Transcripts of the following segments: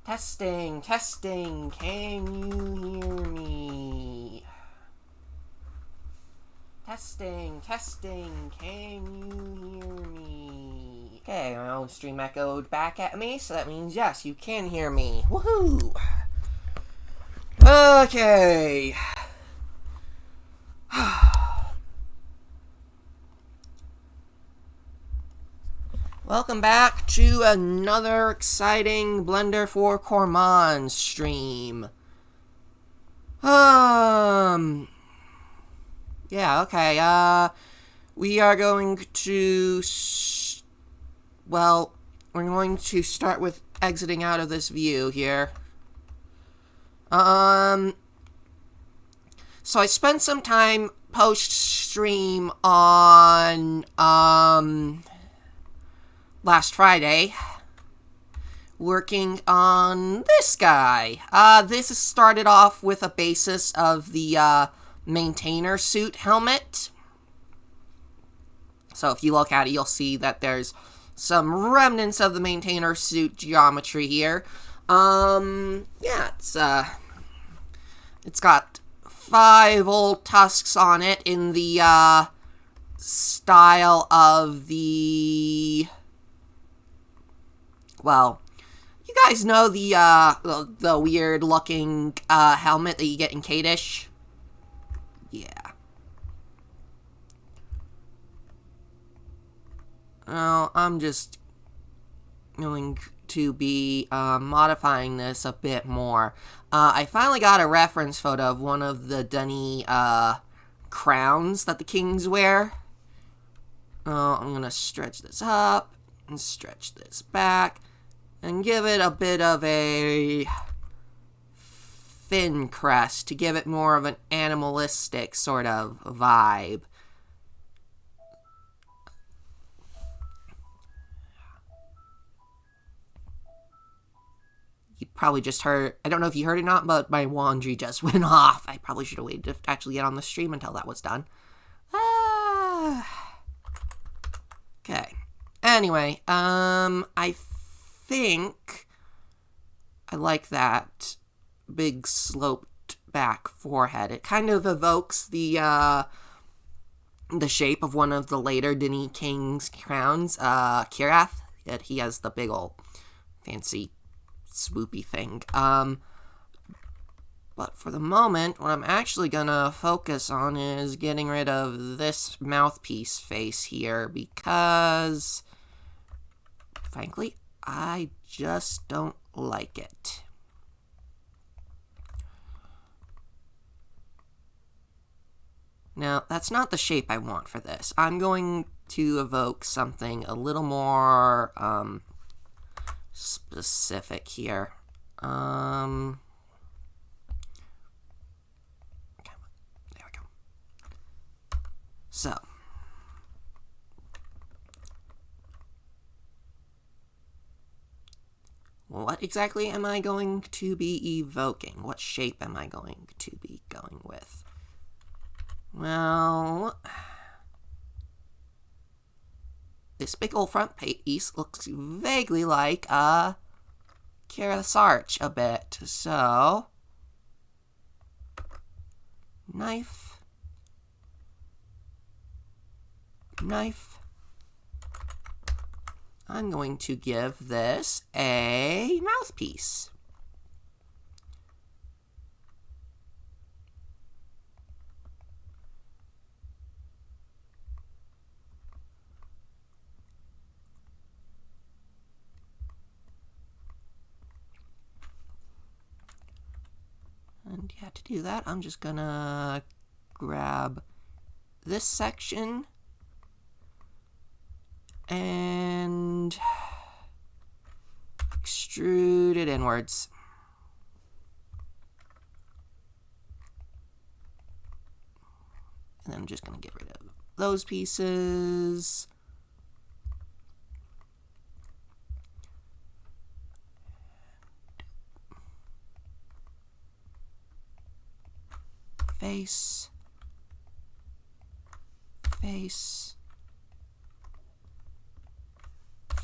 Testing, testing, can you hear me? Testing, testing, can you hear me? Okay, my own stream echoed back at me, so that means yes, you can hear me. Woohoo! Okay. Welcome back to another exciting Blender for Korman stream. Yeah, okay, we are going to, we're going to start with exiting out of this view here. So I spent some time post-stream on, last Friday, working on this guy. This is started off with a basis of the, maintainer suit helmet. So if you look at it, you'll see that there's some remnants of the maintainer suit geometry here. Yeah, it's got 5 old tusks on it in the, style of the, well, you guys know the weird-looking, helmet that you get in Kadish? Yeah. Well, I'm just going to be, modifying this a bit more. I finally got a reference photo of one of the Dunny, crowns that the kings wear. I'm gonna stretch this up, and stretch this back, and give it a bit of a fin crest to give it more of an animalistic sort of vibe. You probably just heard, I don't know if you heard it or not, but my laundry just went off. I probably should have waited to actually get on the stream until that was done. Okay. Anyway, I think I like that big sloped back forehead. It kind of evokes the shape of one of the later Dini King's crowns, Kirath. Yet he has the big old fancy swoopy thing. But for the moment, what I'm actually gonna focus on is getting rid of this mouthpiece face here, because, frankly, I just don't like it. Now, that's not the shape I want for this. I'm going to evoke something a little more, specific here. There we go. So. What exactly am I going to be evoking? What shape am I going to be going with? Well, this big old front piece looks vaguely like a Kirath's arch a bit, so knife, knife. I'm going to give this a mouthpiece. And yeah, to do that, I'm just gonna grab this section and extrude it inwards. And then I'm just going to get rid of those pieces. Face. Face.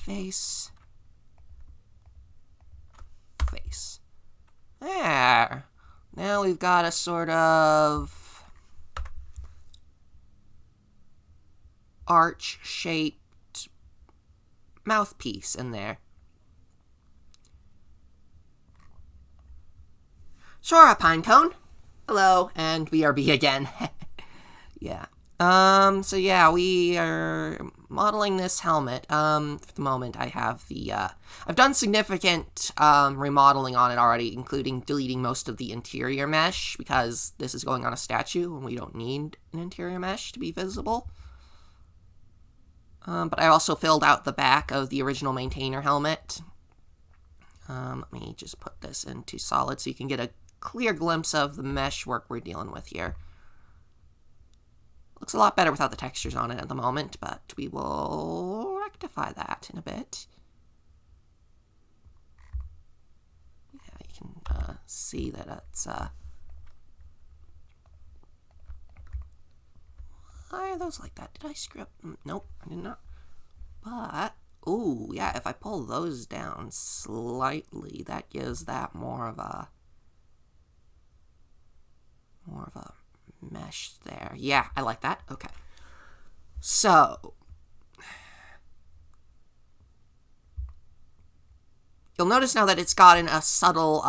Face. There. Now we've got a sort of arch-shaped mouthpiece in there. Sure, a pine cone. Hello, and BRB again. Yeah. So yeah, we are modeling this helmet. For the moment, I have the, I've done significant, remodeling on it already, including deleting most of the interior mesh, because this is going on a statue, and we don't need an interior mesh to be visible. But I also filled out the back of the original maintainer helmet. Let me just put this into solid so you can get a clear glimpse of the mesh work we're dealing with here. Looks a lot better without the textures on it at the moment, but we will rectify that in a bit. Yeah, you can see that it's... Why are those like that? Did I screw up? Nope, I did not. But, ooh, yeah, if I pull those down slightly, that gives that more of a mesh there. Yeah, I like that. Okay. So, you'll notice now that it's gotten a subtle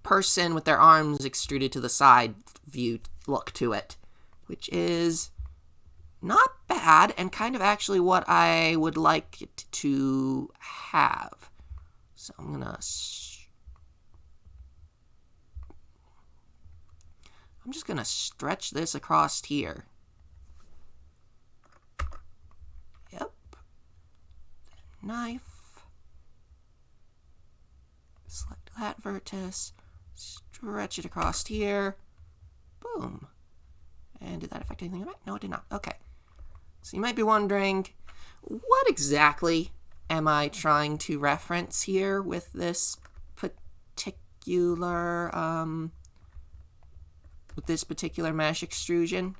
person with their arms extruded to the side view look to it, which is not bad and kind of actually what I would like it to have. So I'm just gonna stretch this across here. Yep. Knife. Select that vertex. Stretch it across here. Boom. And did that affect anything? No, it did not. Okay. So you might be wondering, what exactly am I trying to reference here with this particular mesh extrusion?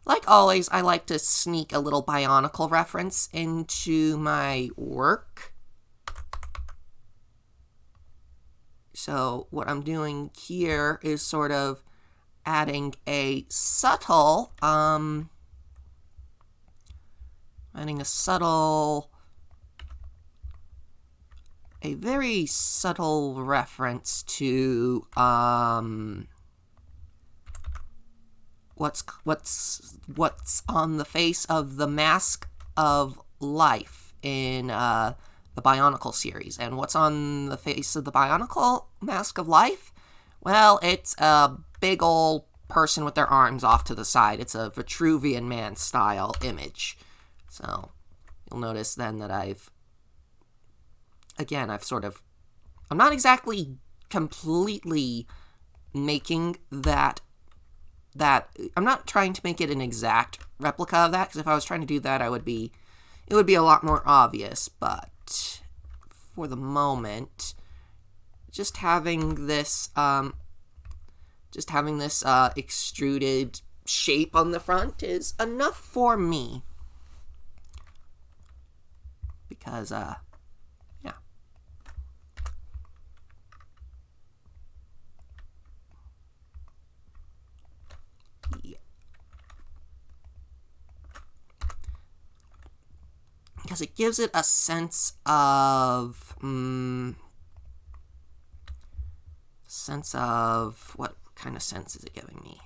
Like always, I like to sneak a little Bionicle reference into my work. So what I'm doing here is sort of adding a subtle, a very subtle reference to what's on the face of the Mask of Life in the Bionicle series. And what's on the face of the Bionicle Mask of Life? Well, it's a big old person with their arms off to the side. It's a Vitruvian Man style image. So you'll notice then that I'm not exactly completely making that, I'm not trying to make it an exact replica of that, because if I was trying to do that, it would be a lot more obvious, but for the moment, just having this extruded shape on the front is enough for me. Because, yeah. Because it gives it a sense of, what kind of sense is it giving me?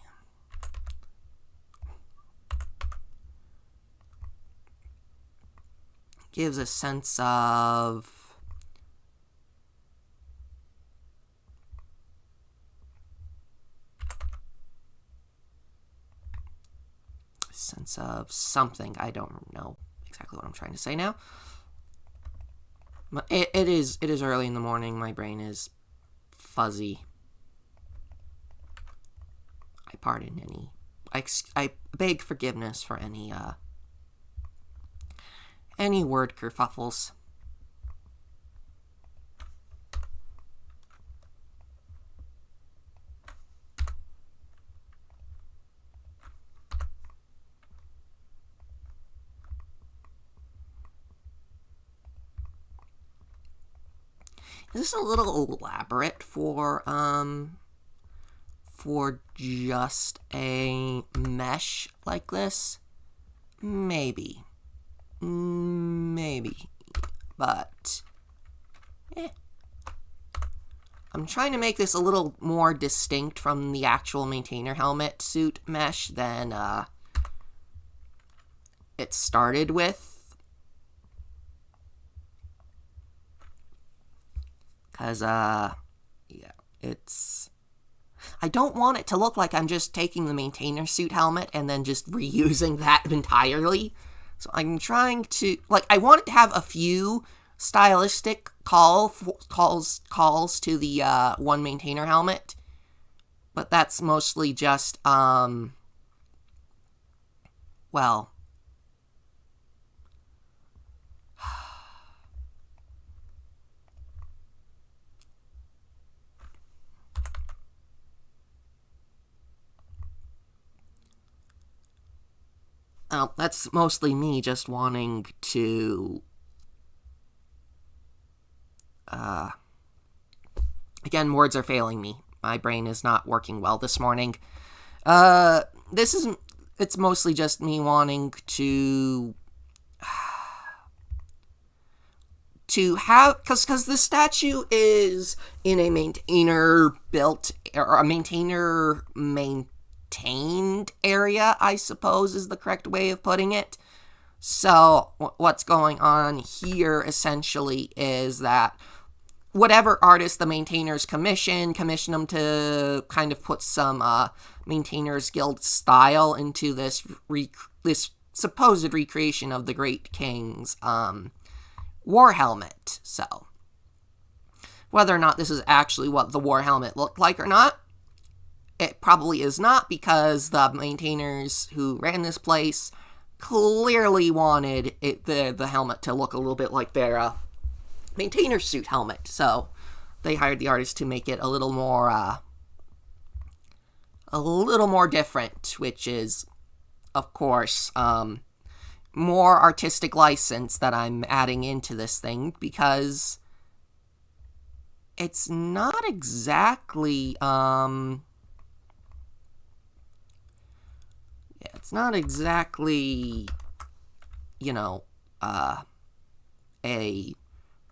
It gives a sense of something. I don't know exactly what I'm trying to say now. It is early in the morning. My brain is fuzzy. I beg forgiveness for any word kerfuffles. Is this a little elaborate for just a mesh like this? Maybe. Maybe. But, I'm trying to make this a little more distinct from the actual maintainer helmet suit mesh than it started with. Because, yeah, it's... I don't want it to look like I'm just taking the maintainer suit helmet and then just reusing that entirely. So I'm trying to, like, I want it to have a few stylistic calls to the one maintainer helmet, but that's mostly just, well, that's mostly me just wanting to, again, words are failing me. My brain is not working well this morning. It's mostly just me wanting to have, because the statue is in a maintainer built, or a maintainer maintained area, I suppose is the correct way of putting it. So what's going on here essentially is that whatever artist the maintainers commission them to kind of put some Maintainers Guild style into this supposed recreation of the Great King's war helmet. So whether or not this is actually what the war helmet looked like or not, it probably is not, because the maintainers who ran this place clearly wanted the helmet to look a little bit like their maintainer suit helmet. So they hired the artist to make it a little more different, which is, of course, more artistic license that I'm adding into this thing, because it's not exactly, a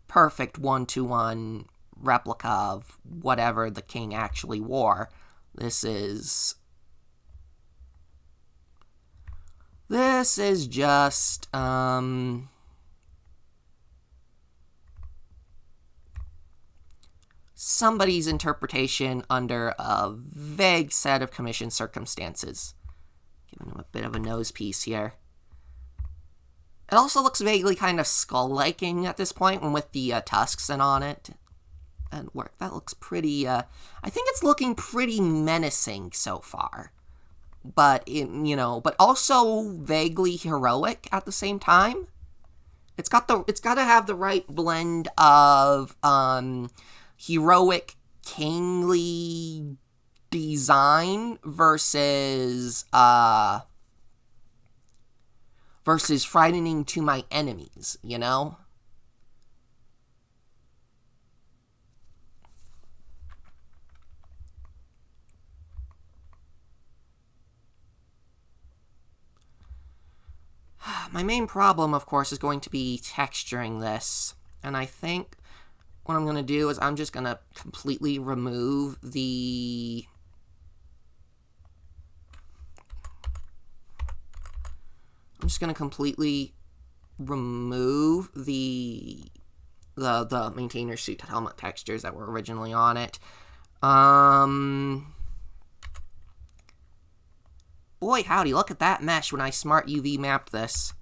perfect one-to-one replica of whatever the king actually wore. This is just, somebody's interpretation under a vague set of commission circumstances. Giving him a bit of a nose piece here. It also looks vaguely kind of skull-liking at this point, and with the tusks and on it. And that looks pretty, I think it's looking pretty menacing so far. But, but also vaguely heroic at the same time. It's got to have the right blend of, heroic, kingly design versus frightening to my enemies, you know? My main problem, of course, is going to be texturing this, and I think what I'm going to do is I'm just going to completely remove the... I'm just going to completely remove the maintainer suit helmet textures that were originally on it. Boy, howdy, look at that mesh when I smart UV mapped this.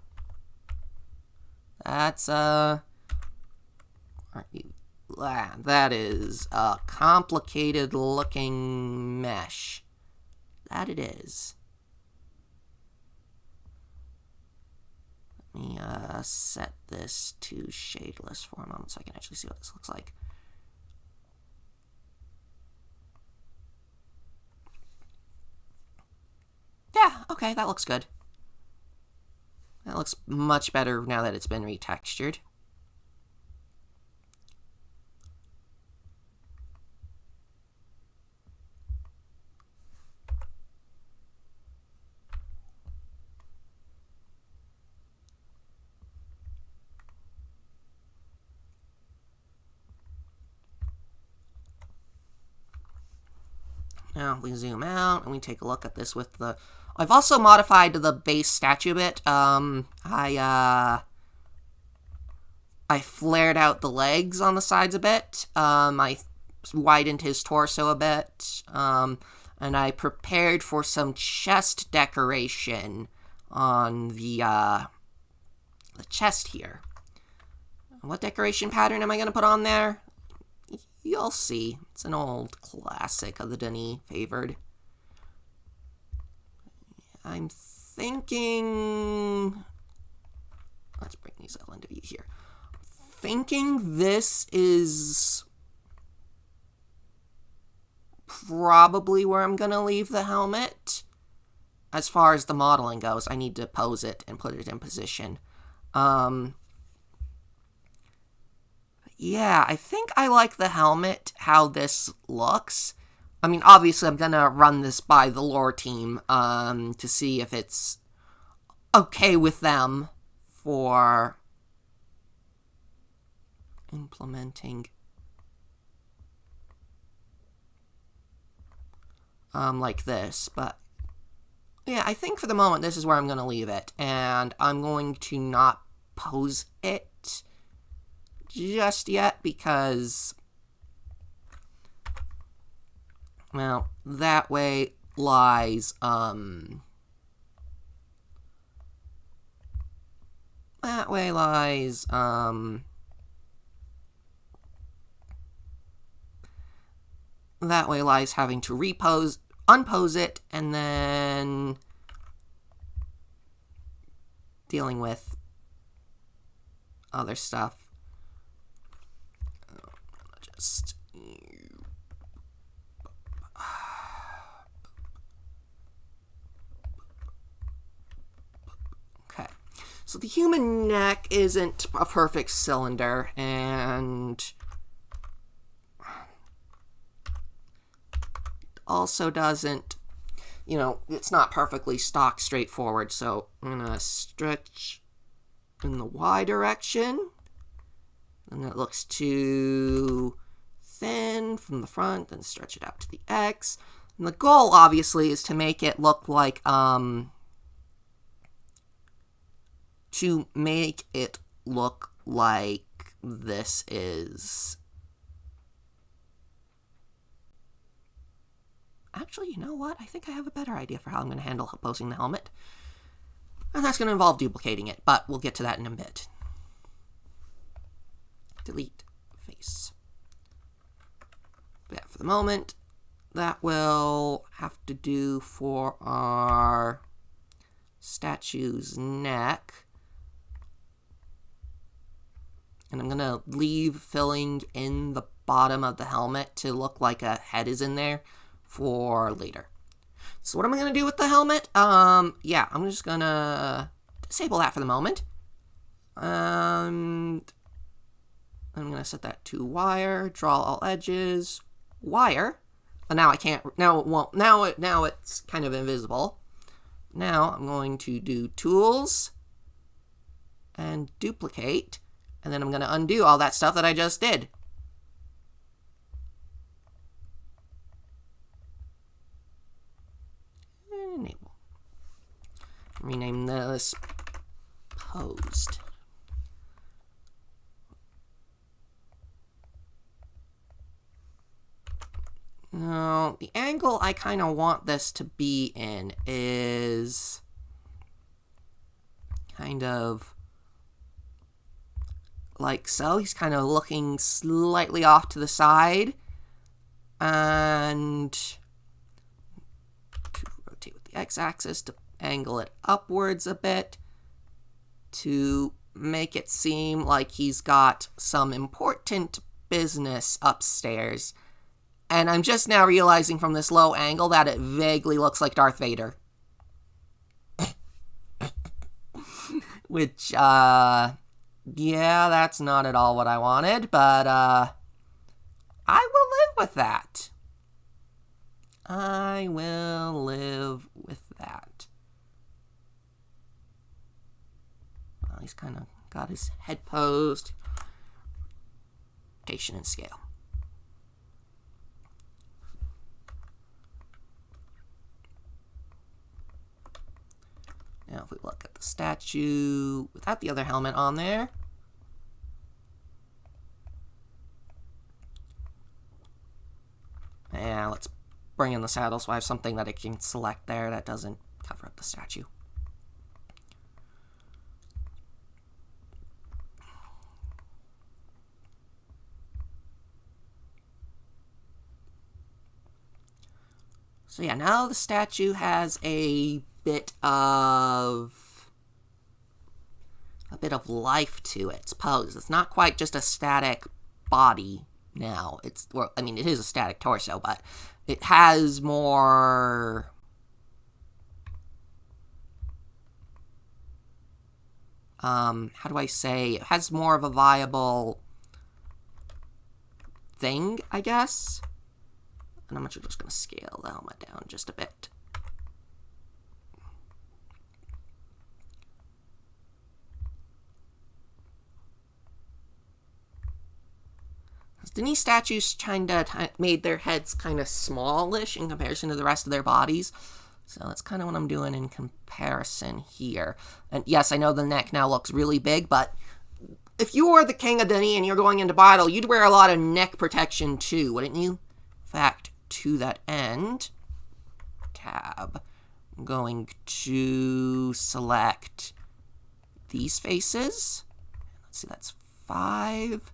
That's, that is a complicated looking mesh. That it is. Let me, set this to shadeless for a moment so I can actually see what this looks like. Yeah, okay, that looks good. That looks much better now that it's been retextured. Now we zoom out and we take a look at this with the... I've also modified the base statue a bit. I flared out the legs on the sides a bit. I widened his torso a bit. And I prepared for some chest decoration on the chest here. What decoration pattern am I going to put on there? You'll see. It's an old classic of the Denis favored. I'm thinking... Let's bring these all into view here. Thinking this is probably where I'm going to leave the helmet. As far as the modeling goes, I need to pose it and put it in position. Yeah, I think I like the helmet, how this looks. I mean, obviously, I'm going to run this by the lore team to see if it's okay with them for implementing like this. But, yeah, I think for the moment, this is where I'm going to leave it. And I'm going to not pose it just yet because, well, that way lies, having to unpose it, and then dealing with other stuff. Just... Okay. So the human neck isn't a perfect cylinder, and also doesn't, you know, it's not perfectly stock straightforward, so I'm going to stretch in the Y direction, and it looks too thin from the front, then stretch it out to the X. And the goal, obviously, is to make it look like, this is... Actually, you know what? I think I have a better idea for how I'm going to handle posing the helmet. And that's going to involve duplicating it, but we'll get to that in a bit. Delete face. But yeah, for the moment, that will have to do for our statue's neck. And I'm going to leave filling in the bottom of the helmet to look like a head is in there for later. So what am I going to do with the helmet? Yeah, I'm just going to disable that for the moment. And I'm going to set that to wire, draw all edges, wire. And now I can't, now it won't, now it's kind of invisible. Now I'm going to do tools and duplicate. And then I'm going to undo all that stuff that I just did. Enable. Rename this posed. Now, the angle I kind of want this to be in is kind of like so. He's kind of looking slightly off to the side. And to rotate with the x-axis to angle it upwards a bit to make it seem like he's got some important business upstairs. And I'm just now realizing from this low angle that it vaguely looks like Darth Vader. Which, yeah, that's not at all what I wanted, but, I will live with that. I will live with that. Well, he's kind of got his head posed. Rotation and scale. Now if we look at the statue without the other helmet on there, yeah, let's bring in the saddle so I have something that I can select there that doesn't cover up the statue. So yeah, now the statue has a bit of life to its pose. It's not quite just a static body now. Well, I mean, it is a static torso, but it has more how do I say? It has more of a viable thing, I guess. And I'm actually just going to scale the helmet down just a bit. These statues kind of made their heads kind of smallish in comparison to the rest of their bodies. So that's kind of what I'm doing in comparison here. And yes, I know the neck now looks really big, but if you were the king of Dani and you're going into battle, you'd wear a lot of neck protection too, wouldn't you? In fact, to that end, tab, I'm going to select these faces. Let's see, that's 5.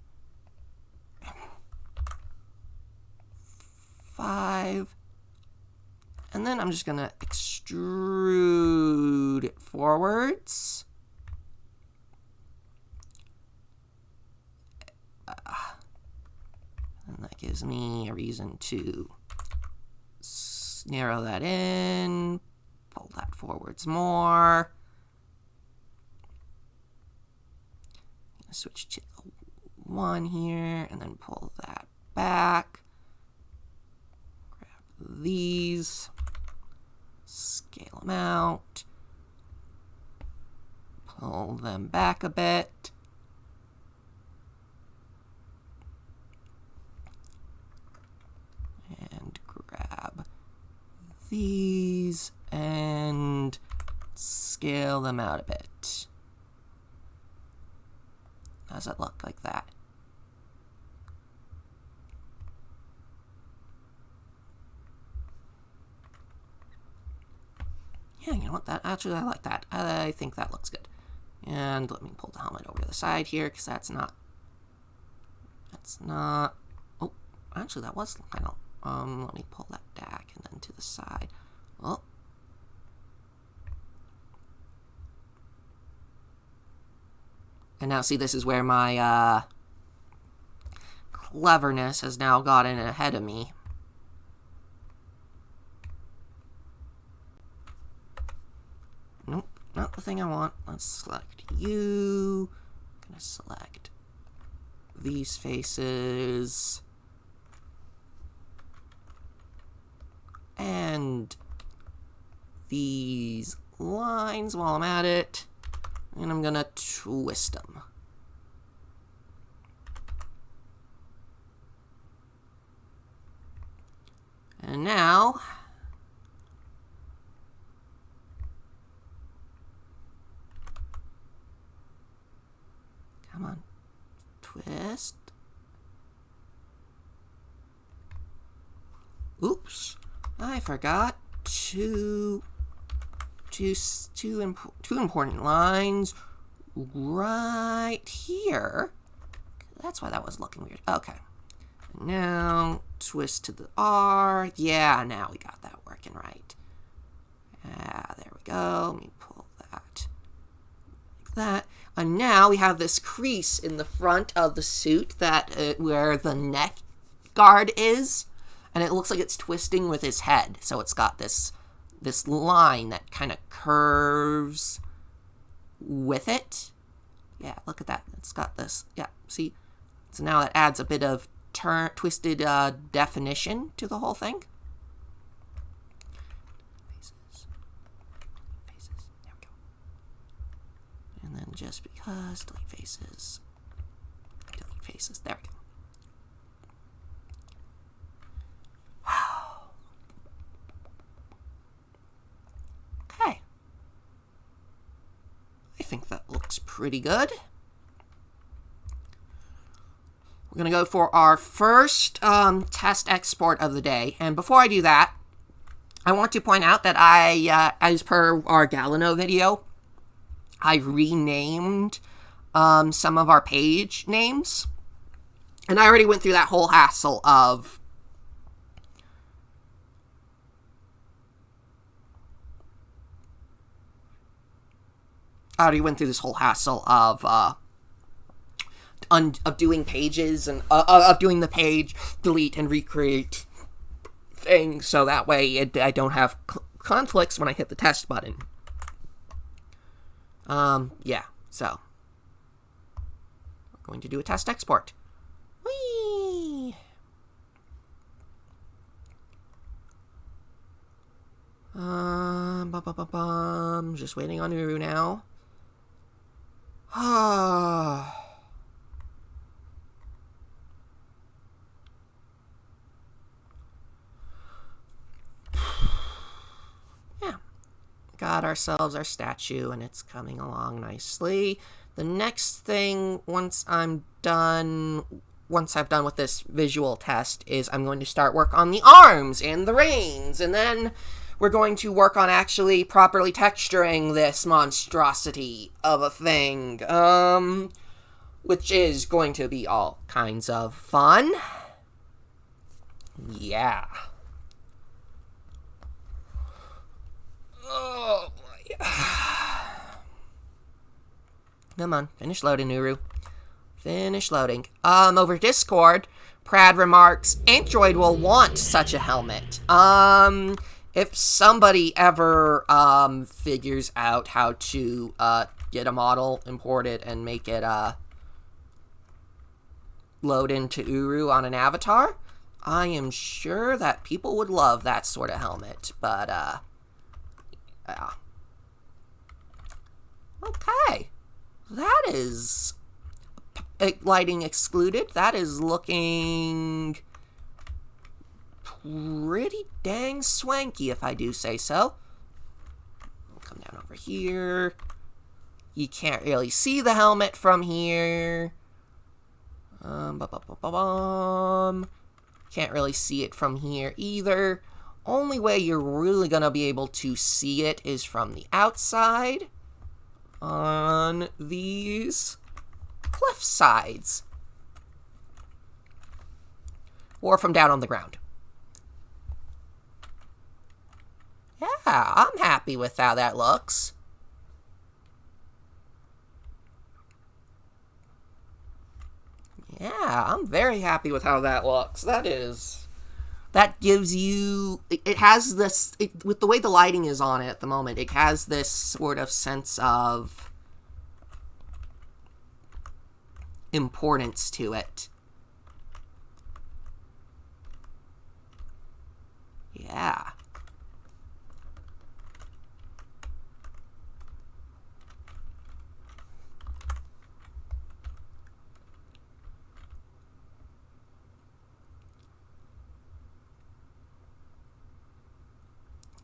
5. And then I'm just going to extrude it forwards. And that gives me a reason to narrow that in, pull that forwards more. Switch to 1 here, and then pull that back. Grab these, scale them out, pull them back a bit. And grab these and scale them out a bit. How does that look like that? Yeah, you know what? That actually, I like that. I think that looks good. And let me pull the helmet over to the side here, because that's not. Oh, actually, that was kind of. Let me pull that back and then to the side. Oh. And now see, this is where my cleverness has now gotten ahead of me. Nope, not the thing I want. Let's select you. I'm gonna select these faces. And these lines while I'm at it. And I'm gonna twist them. And now, come on, twist. Oops, I forgot two important lines right here. That's why that was looking weird. Okay. Now, twist to the R. Yeah, now we got that working right. There we go. Let me pull that like that. And now we have this crease in the front of the suit that where the neck guard is. And it looks like it's twisting with his head. So it's got this line that kind of curves with it. Yeah, look at that. It's got this. Yeah, see? So now it adds a bit of twisted definition to the whole thing. Faces. There we go. And then just because, delete faces. Delete faces. There we go. Okay. pretty good. We're going to go for our first test export of the day. And before I do that, I want to point out that as per our Galeno video, I renamed some of our page names. And I already went through that whole hassle of doing pages and of doing the page, delete and recreate thing, so that way I don't have conflicts when I hit the test button. Yeah, so we're going to do a test export. Whee! Just waiting on Uru now. Got ourselves our statue, and it's coming along nicely. The next thing, once I've done with this visual test, is I'm going to start work on the arms and the reins, and then we're going to work on actually properly texturing this monstrosity of a thing, which is going to be all kinds of fun. Yeah. Oh, boy. Come on, finish loading, Uru. Finish loading. Over Discord, Prad remarks, Android will want such a helmet. If somebody ever, figures out how to, get a model, import it, and make it, load into Uru on an avatar, I am sure that people would love that sort of helmet, but, yeah. Okay. That is lighting excluded. That is looking pretty dang swanky, if I do say so. I'll come down over here. You can't really see the helmet from here. Can't really see it from here either. Only way you're really going to be able to see it is from the outside on these cliff sides. Or from down on the ground. Yeah, I'm happy with how that looks. Yeah, I'm very happy with how that looks. That gives you, it has this, with the way the lighting is on it at the moment, it has this sort of sense of importance to it. Yeah.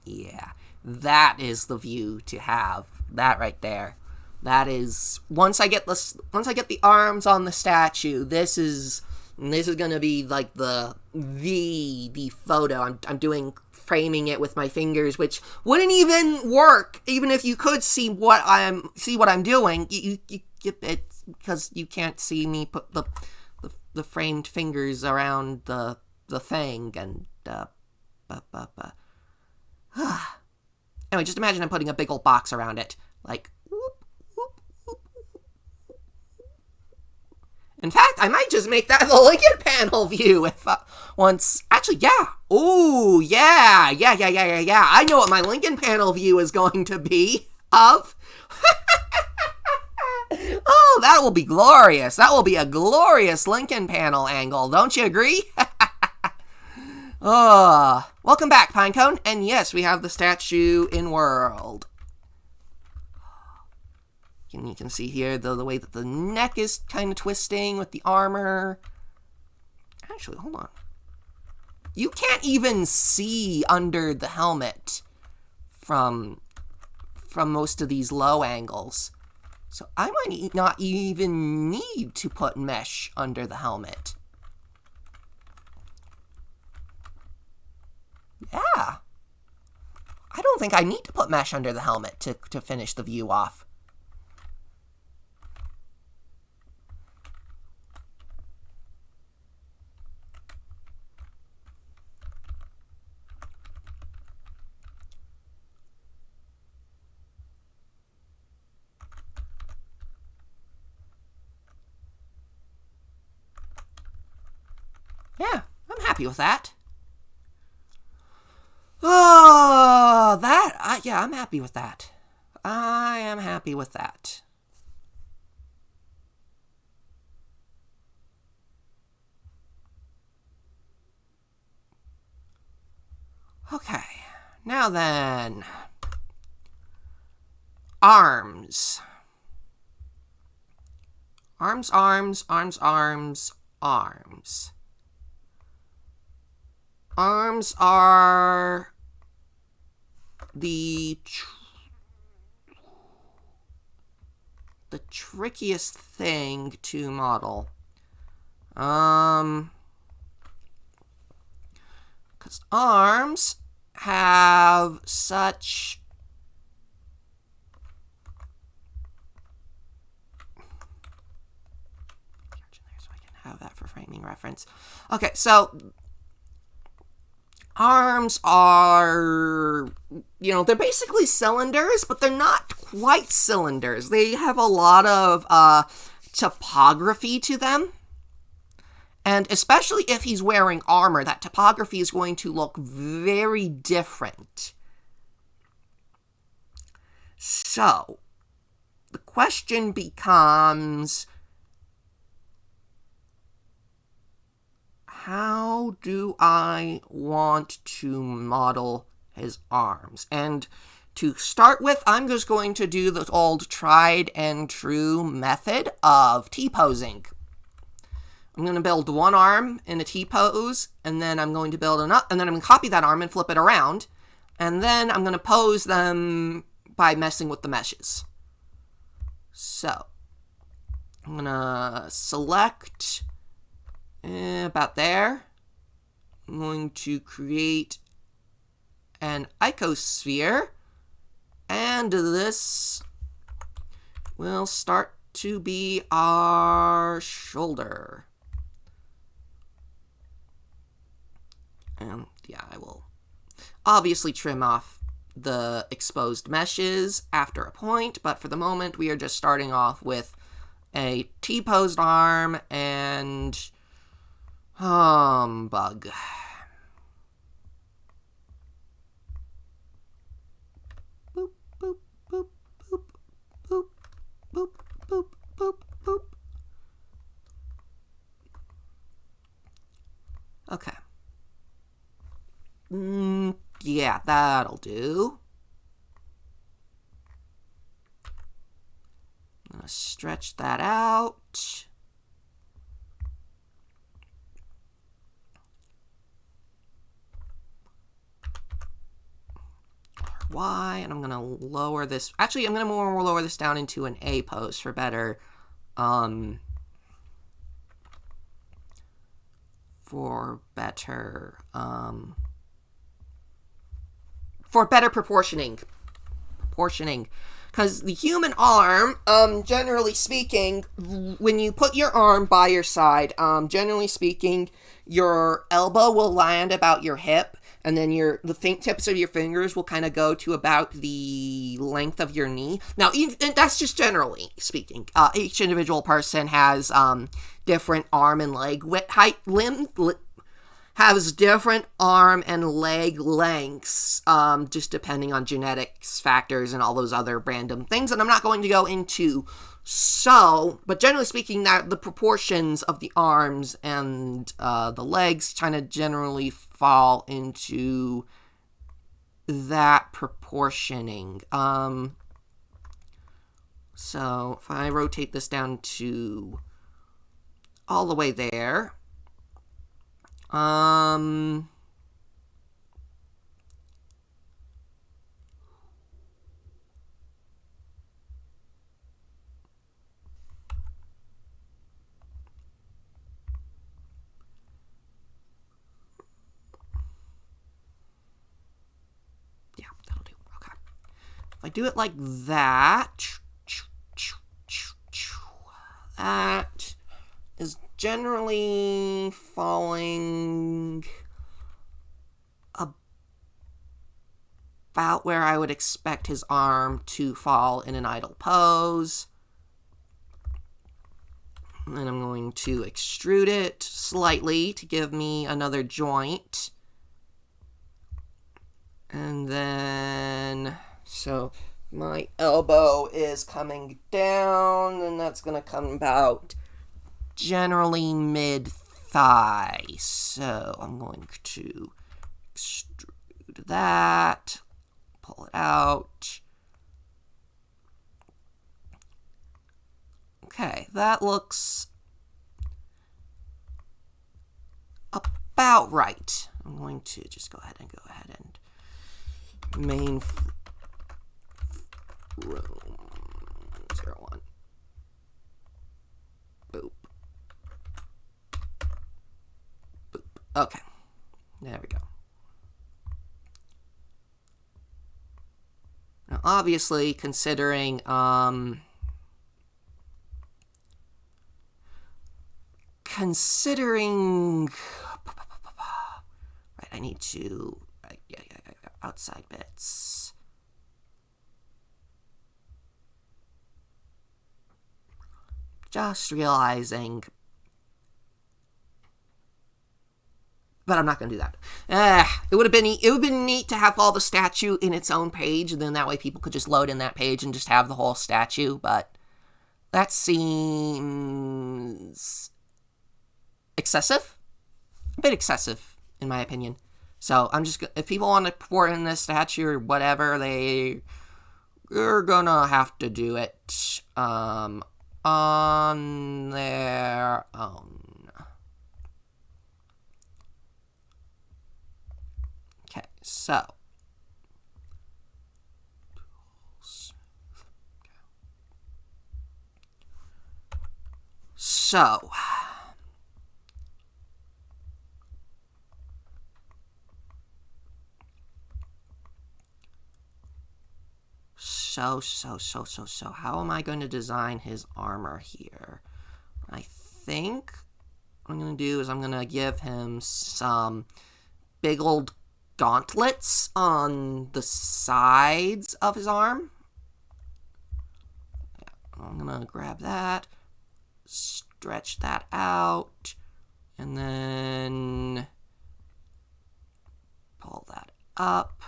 Yeah, that is the view to have. That right there. That is, once I get the arms on the statue, this is gonna be like the photo. I'm doing framing it with my fingers, which wouldn't even work even if you could see what I'm doing. You it because you can't see me put the framed fingers around the thing and Anyway, just imagine I'm putting a big old box around it. Like, whoop, whoop, whoop. In fact, I might just make that the Lincoln panel view if once... Actually, yeah. Ooh, yeah. I know what my Lincoln panel view is going to be of. Oh, that will be glorious. That will be a glorious Lincoln panel angle. Don't you agree? Welcome back, Pinecone. And yes, we have the statue in world. And you can see here the way that the neck is kind of twisting with the armor. Actually, hold on. You can't even see under the helmet from most of these low angles. So I might not even need to put mesh under the helmet. Yeah. I don't think I need to put mesh under the helmet to finish the view off. Yeah, I'm happy with that. Oh, yeah, I'm happy with that. I am happy with that. Okay, now then. Arms. Arms, arms, arms, arms, arms. Arms are the trickiest thing to model. Because arms have such so I can have that for framing reference. Okay, so arms are, they're basically cylinders, but they're not quite cylinders. They have a lot of topography to them. And especially if he's wearing armor, that topography is going to look very different. So, the question becomes, how do I want to model his arms? And to start with, I'm just going to do the old tried and true method of T-posing. I'm going to build one arm in a T-pose, and then I'm going to build another, and then I'm going to copy that arm and flip it around, and then I'm going to pose them by messing with the meshes. So, I'm going to select about there. I'm going to create an icosphere, and this will start to be our shoulder. And yeah, I will obviously trim off the exposed meshes after a point, but for the moment we are just starting off with a T-posed arm and humbug. Boop, boop, boop, boop, boop, boop, boop, boop, boop. Okay. Yeah, that'll do. I'm gonna stretch that out. Y, and I'm gonna lower this. Actually, I'm gonna more lower this down into an A pose for better, proportioning. Because the human arm, generally speaking, when you put your arm by your side, generally speaking, your elbow will land about your hip, and then the tips of your fingers will kind of go to about the length of your knee. Now, that's just generally speaking. Each individual person has different arm and leg height, has different arm and leg lengths, just depending on genetics factors and all those other random things that I'm not going to go into. So, but generally speaking, that the proportions of the arms and the legs kind of generally fall into that proportioning. So, if I rotate this down to all the way there, I do it like that, that is generally falling about where I would expect his arm to fall in an idle pose. And then I'm going to extrude it slightly to give me another joint. And then, so my elbow is coming down, and that's going to come about generally mid-thigh. So I'm going to extrude that, pull it out. Okay, that looks about right. I'm going to just go ahead and main room 01. Boop. Boop. Okay, there we go. Now, obviously, considering right, I need to outside bits. Just realizing, but I'm not going to do that. It would have been neat to have all the statue in its own page, and then that way people could just load in that page and just have the whole statue. But that seems excessive, a bit excessive in my opinion. So I'm just, if people want to pour in this statue or whatever, they're gonna have to do it on their own. Okay, so So, how am I going to design his armor here? I think what I'm going to do is I'm going to give him some big old gauntlets on the sides of his arm. Yeah, I'm going to grab that, stretch that out, and then pull that up.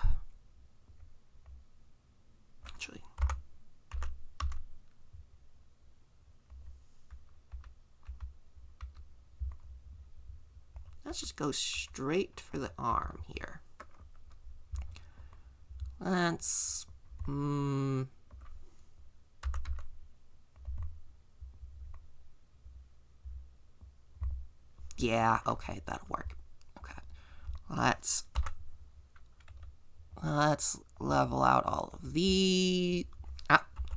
Let's just go straight for the arm here. Let's... yeah, okay, that'll work. Okay. Let's level out all of the...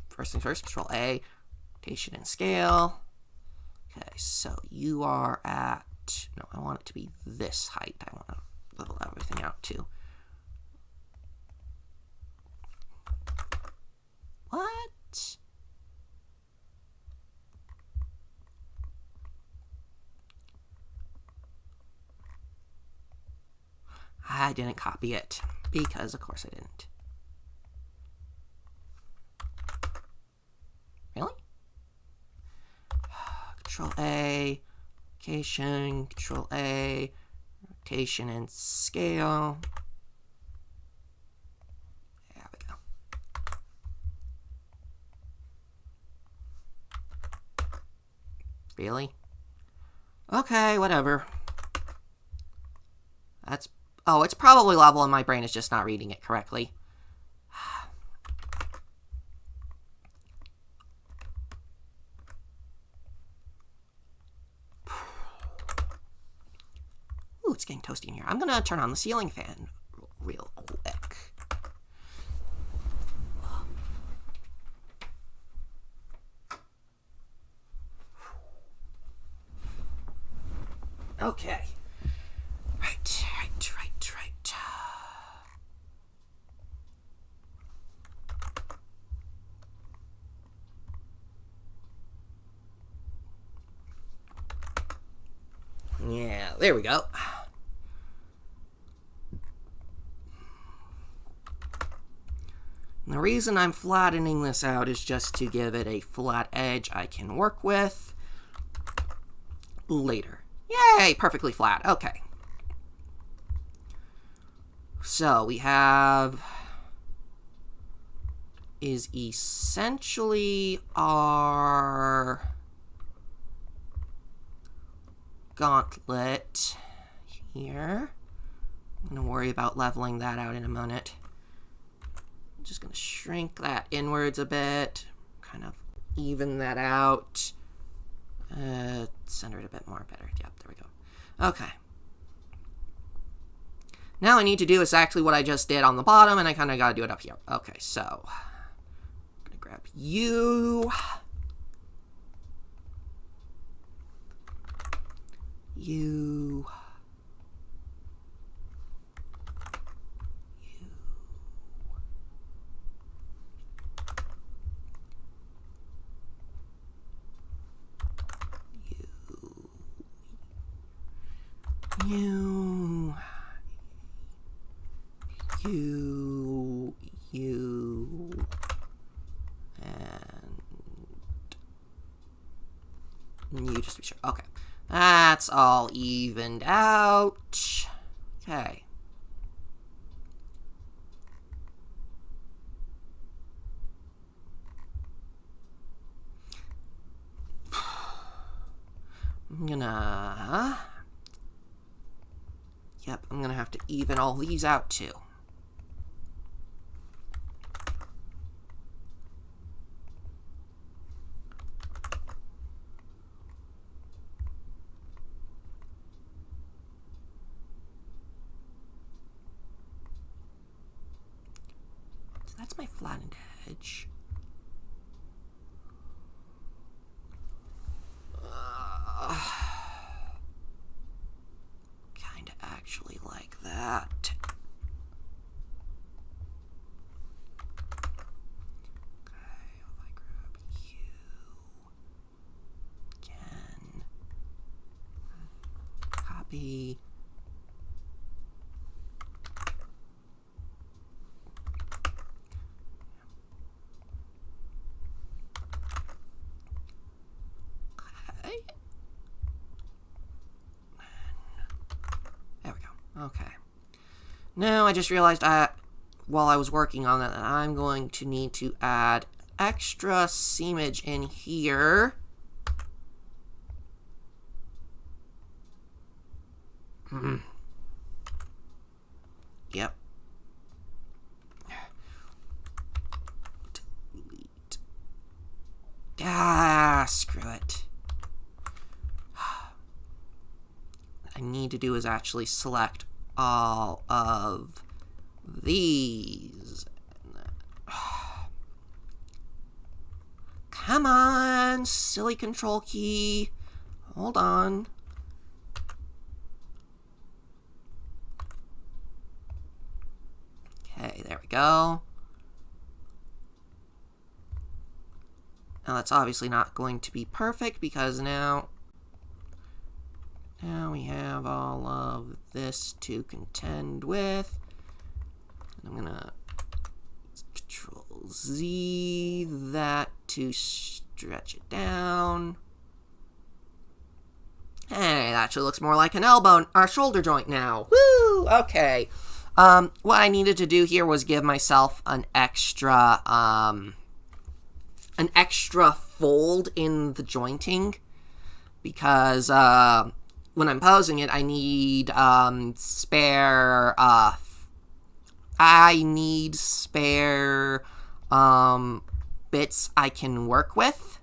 first things first, Control A, rotation and scale. Okay, so you are at... no, I want it to be this height. I want to level everything out too. What? I didn't copy it because, of course, I didn't. Really? Control A. Rotation, Control A, rotation and scale. There we go. Really? Okay, whatever. That's... oh, it's probably level and my brain is just not reading it correctly. Ooh, it's getting toasty in here. I'm going to turn on the ceiling fan real quick. Okay. Right. Yeah, there we go. And the reason I'm flattening this out is just to give it a flat edge I can work with later. Yay, perfectly flat. Okay. So we have is essentially our gauntlet here. I'm going to worry about leveling that out in a minute. I'm just going to shrink that inwards a bit, kind of even that out. Center it a bit more better. Yep, there we go. Okay. Now I need to do exactly what I just did on the bottom, and I kind of got to do it up here. Okay, so I'm going to grab you. You. You, and you, just to be sure. Okay. That's all evened out. Okay. I'm gonna... Yep, I'm gonna have to even all these out too. So that's my flattened edge. Kinda actually like that. Okay, if I grab you again, copy. There we go. Okay. Now I just realized while I was working on that I'm going to need to add extra seamage in here. Yep. Delete. Ah, screw it. What I need to do is actually select all of these. Come on, silly control key. Hold on. Okay, there we go. Now that's obviously not going to be perfect because now we have all of this to contend with. And I'm gonna Control Z that to stretch it down. Hey, that actually looks more like an elbow or shoulder joint now. Woo! Okay. What I needed to do here was give myself an extra fold in the jointing because when I'm posing it, I need spare bits I can work with,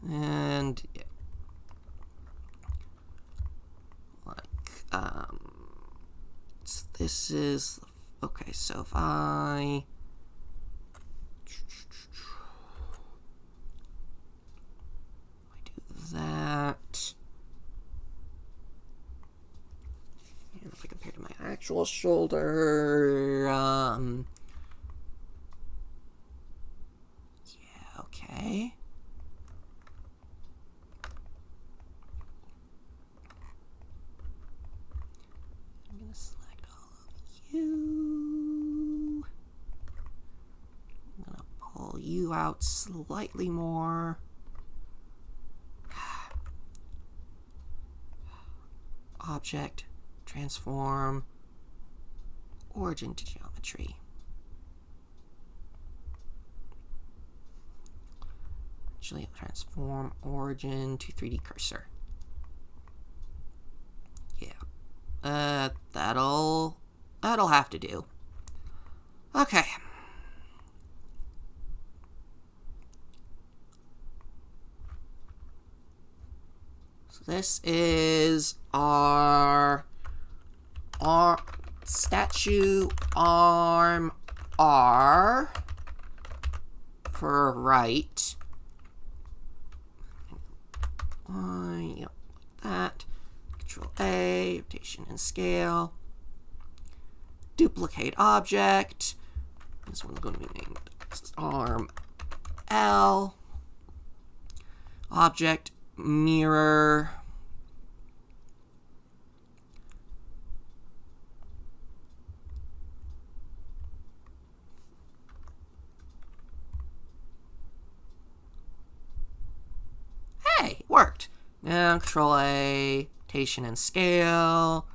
and so this is okay. So if I do that, and if I compare to my actual shoulder, yeah, okay. out slightly more. Object, transform, origin to geometry. Actually, transform origin to 3D cursor. Yeah. That'll have to do. Okay. So this is our statue arm R for right. Yep, like that. Control A, rotation and scale. Duplicate object. This one's going to be named arm L. Object mirror. Hey, it worked. Now Control A, rotation and scale.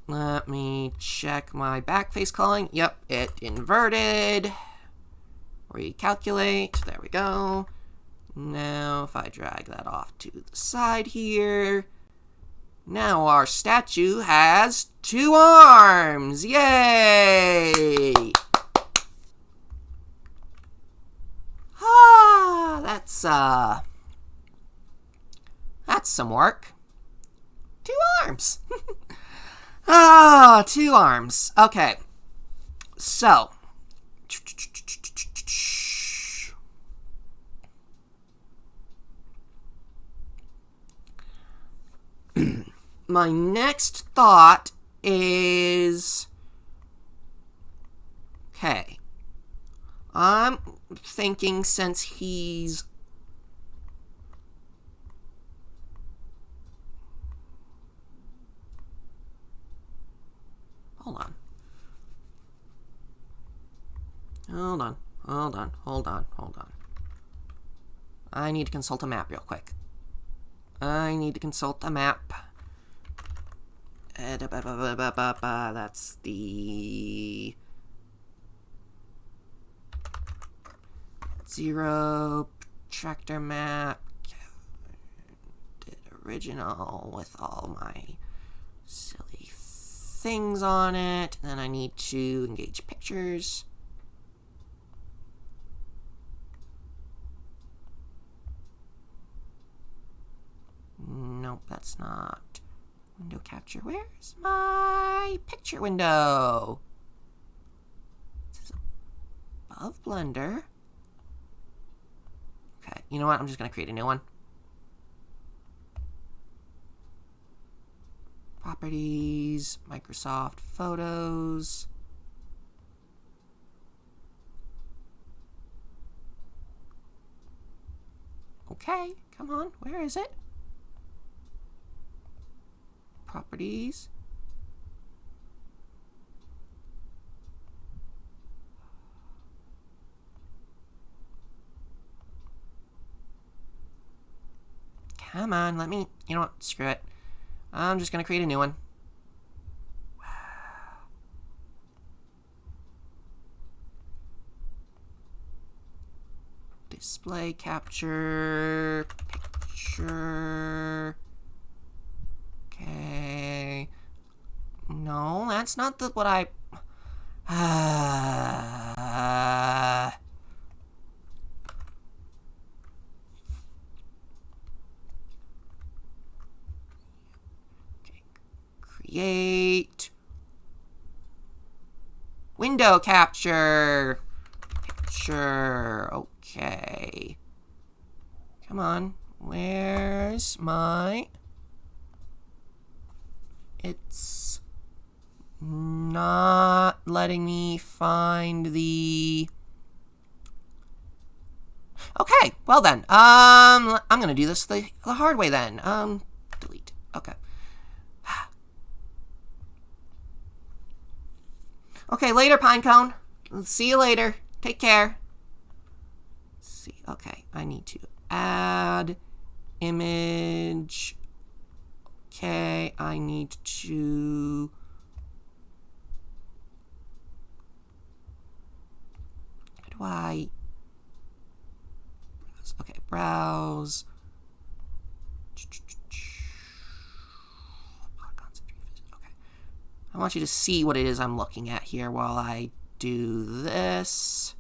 Let me check my backface calling. Yep, it inverted. Recalculate. There we go. Now, if I drag that off to the side here, now our statue has 2 arms. Yay! That's some work. 2 arms. 2 arms. Okay. So, my next thought is, okay, I'm thinking since he's Hold on. I need to consult a map real quick. That's the 0 tractor map. Did original with all my silly things on it. Then I need to engage pictures. Nope, that's not window capture. Where's my picture window? This is above Blender. Okay, you know what? I'm just going to create a new one. Properties, Microsoft Photos. Okay, come on, where is it? Properties. Come on, let me, you know what, screw it. I'm just going to create a new one. Display capture, picture. Okay. No, that's not what I... Okay. Create. Window capture. Picture. Okay. Come on. Where's my... It's not letting me find the... Okay, well then, I'm gonna do this the hard way then. Delete. Okay. Okay, later, Pinecone. See you later. Take care. I need to add image. Okay, I need to... How do I... Okay, browse. Okay. I want you to see what it is I'm looking at here while I do this.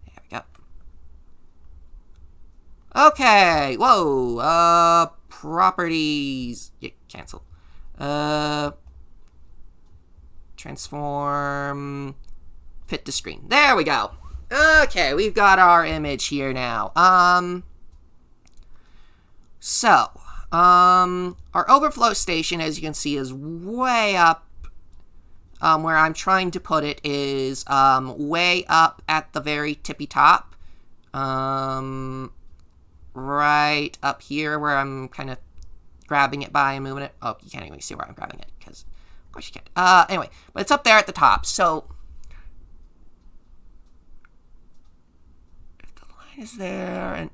There we go. Okay, whoa, properties. Yeah, cancel. Transform, fit to screen. There we go. Okay, we've got our image here now. Our overflow station, as you can see, is way up. Where I'm trying to put it is way up at the very tippy top. Right up here where I'm kind of grabbing it by and moving it. Oh, you can't even see where I'm grabbing it because, of course, you can't. Anyway, but it's up there at the top. So if the line is there, and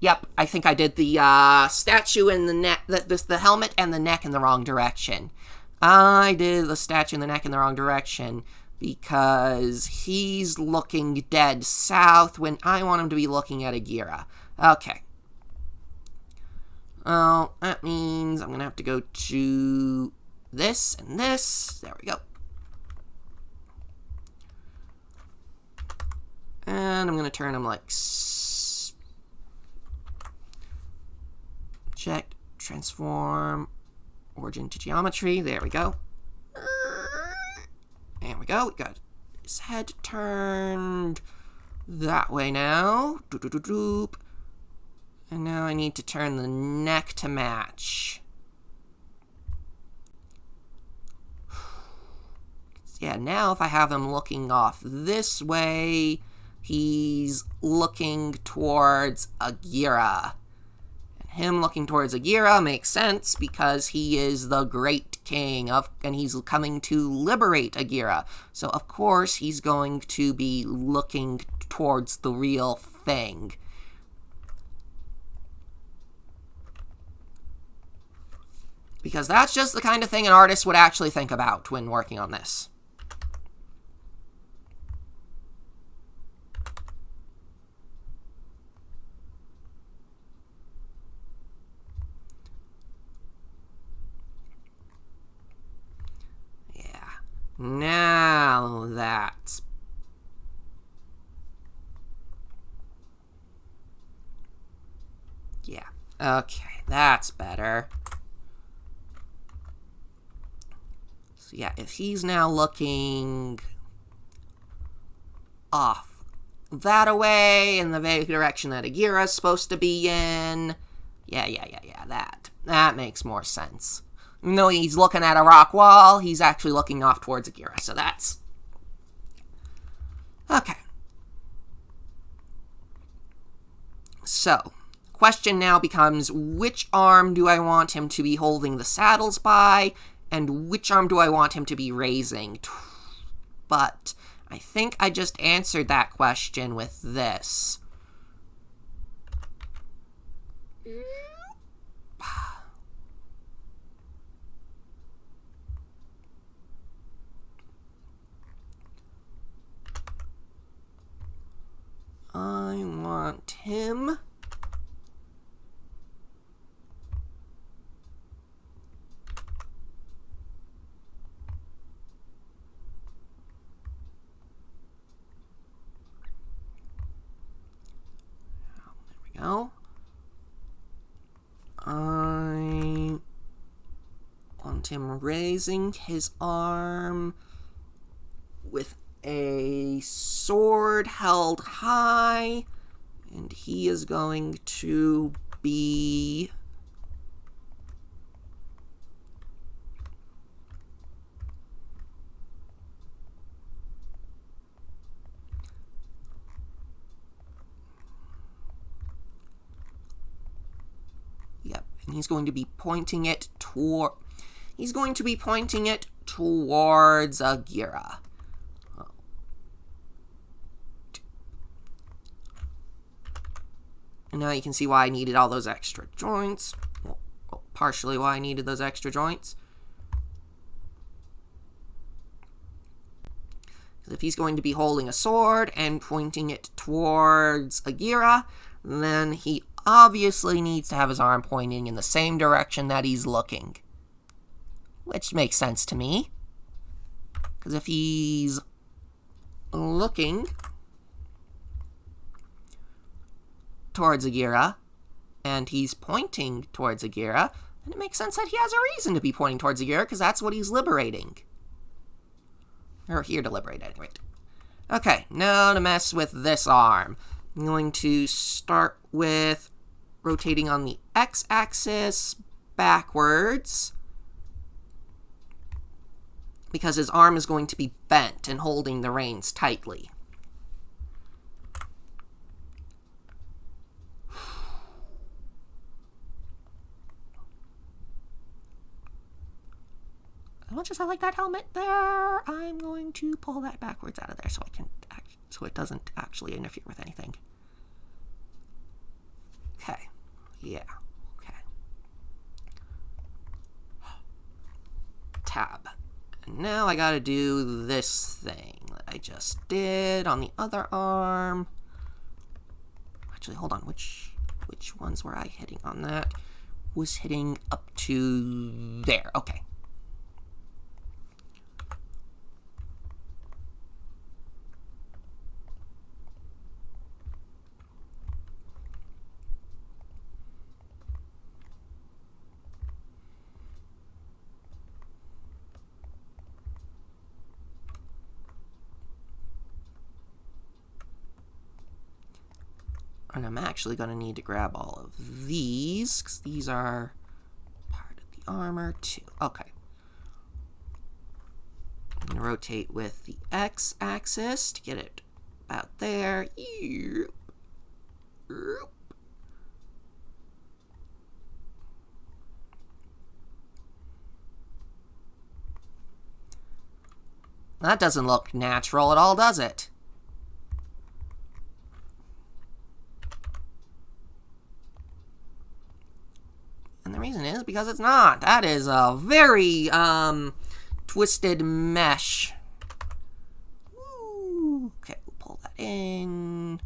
yep, I think I did the statue and the neck, the helmet and the neck in the wrong direction. I did the statue and the neck in the wrong direction because he's looking dead south when I want him to be looking at Agira. Okay. Oh, that means I'm going to have to go to this and this. There we go. And I'm going to turn him like... Check, transform, origin to geometry. There we go. There we go. We got his head turned that way now. Doop, doop, doop, doop. And now I need to turn the neck to match. Yeah, now if I have him looking off this way, he's looking towards Agira. And him looking towards Agira makes sense because he is the great king and he's coming to liberate Agira. So of course he's going to be looking towards the real thing. Because that's just the kind of thing an artist would actually think about when working on this. Yeah. Now that's... Yeah. Okay, that's better. So yeah, if he's now looking off that away in the very direction that Agira's supposed to be in, yeah, that makes more sense. Even though he's looking at a rock wall, he's actually looking off towards Agira, so that's... Okay. So, question now becomes, which arm do I want him to be holding the saddles by, and which arm do I want him to be raising? But I think I just answered that question with this. I want him... There we go. I want him raising his arm with a sword held high, and he is going to be... Yep, and he's going to be pointing it toward... He's going to be pointing it towards Agira. now you can see why I needed all those extra joints. Well, partially why I needed those extra joints. Because if he's going to be holding a sword and pointing it towards Agira, then he obviously needs to have his arm pointing in the same direction that he's looking. Which makes sense to me. Because if he's looking towards Agira, and he's pointing towards Agira, then it makes sense that he has a reason to be pointing towards Agira, because that's what he's liberating. Or here to liberate, at any rate. Okay, now to mess with this arm. I'm going to start with rotating on the x-axis backwards, because his arm is going to be bent and holding the reins tightly. As much as I like that helmet there, I'm going to pull that backwards out of there so it doesn't actually interfere with anything. Okay. Yeah. Okay. Tab. And now I gotta do this thing that I just did on the other arm. Actually, hold on. Which ones were I hitting on that? Was hitting up to there. Okay. And I'm actually going to need to grab all of these, because these are part of the armor too. Okay. I'm going to rotate with the x-axis to get it about there. That doesn't look natural at all, does it? And the reason is because it's not. That is a very twisted mesh. Ooh. Okay, we'll pull that in.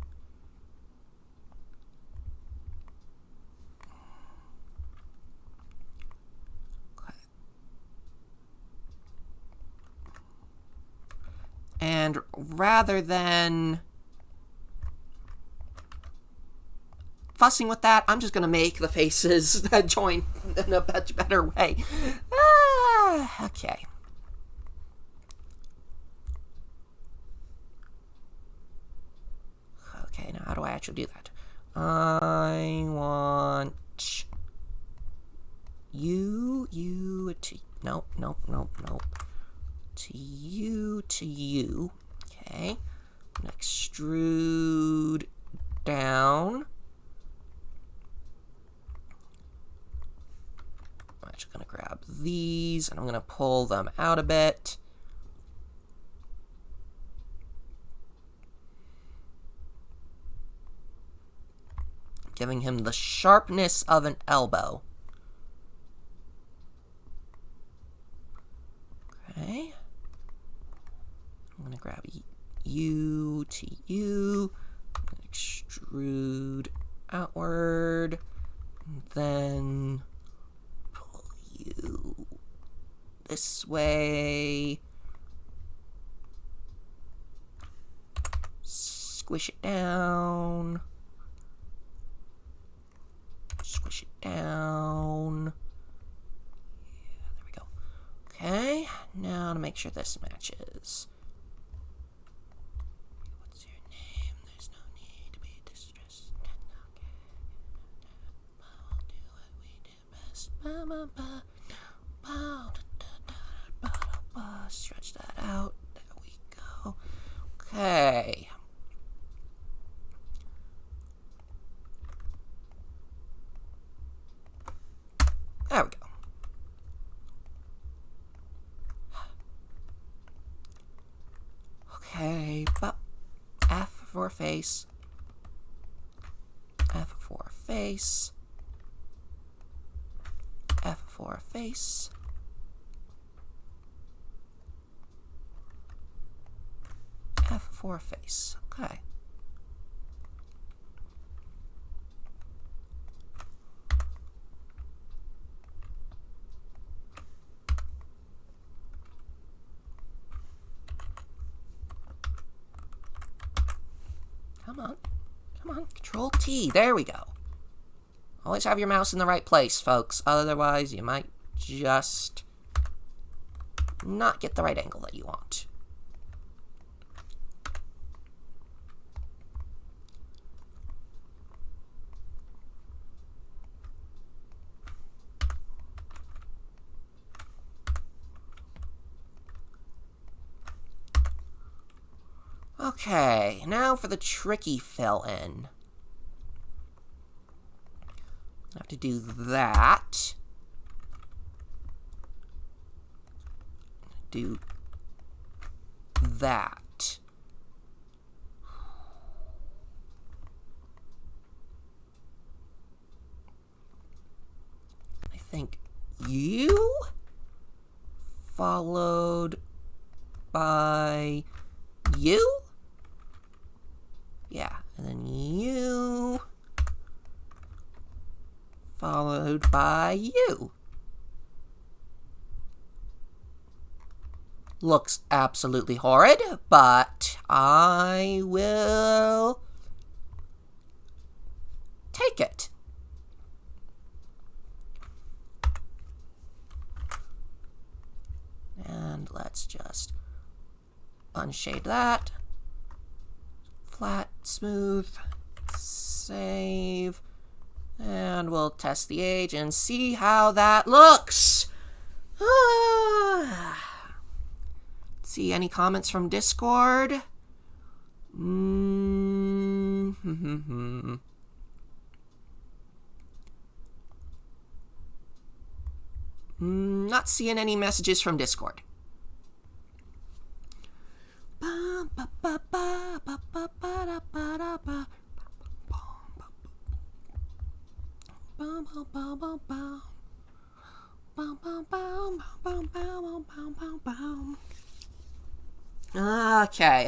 Okay. And rather than fussing with that, I'm just going to make the faces that join in a much better way. Okay. Okay, now how do I actually do that? I want you to... Nope. To you. Okay. And extrude down. I'm actually going to grab these, and I'm going to pull them out a bit. Giving him the sharpness of an elbow. Okay. I'm going to grab you to you. Extrude outward. And then pull you this way. Squish it down. Squish it down. Yeah, there we go. Okay, now to make sure this matches. What's your name? There's no need to be distressed. Okay. We'll do what we do best. Stretch that out. There we go. Okay. There we go. Okay, but F for face. F for face, F for face, F for face. Okay. Come on. Come on. Control T. There we go. Always have your mouse in the right place, folks. Otherwise, you might just not get the right angle that you want. Okay, now for the tricky fill-in. I have to do that. Do that. I think you followed by you? Yeah, and then you followed by you. Looks absolutely horrid, but I will take it. And let's just unshade that. Flat, smooth, save. And we'll test the age and see how that looks. See any comments from Discord? Not seeing any messages from Discord. Okay,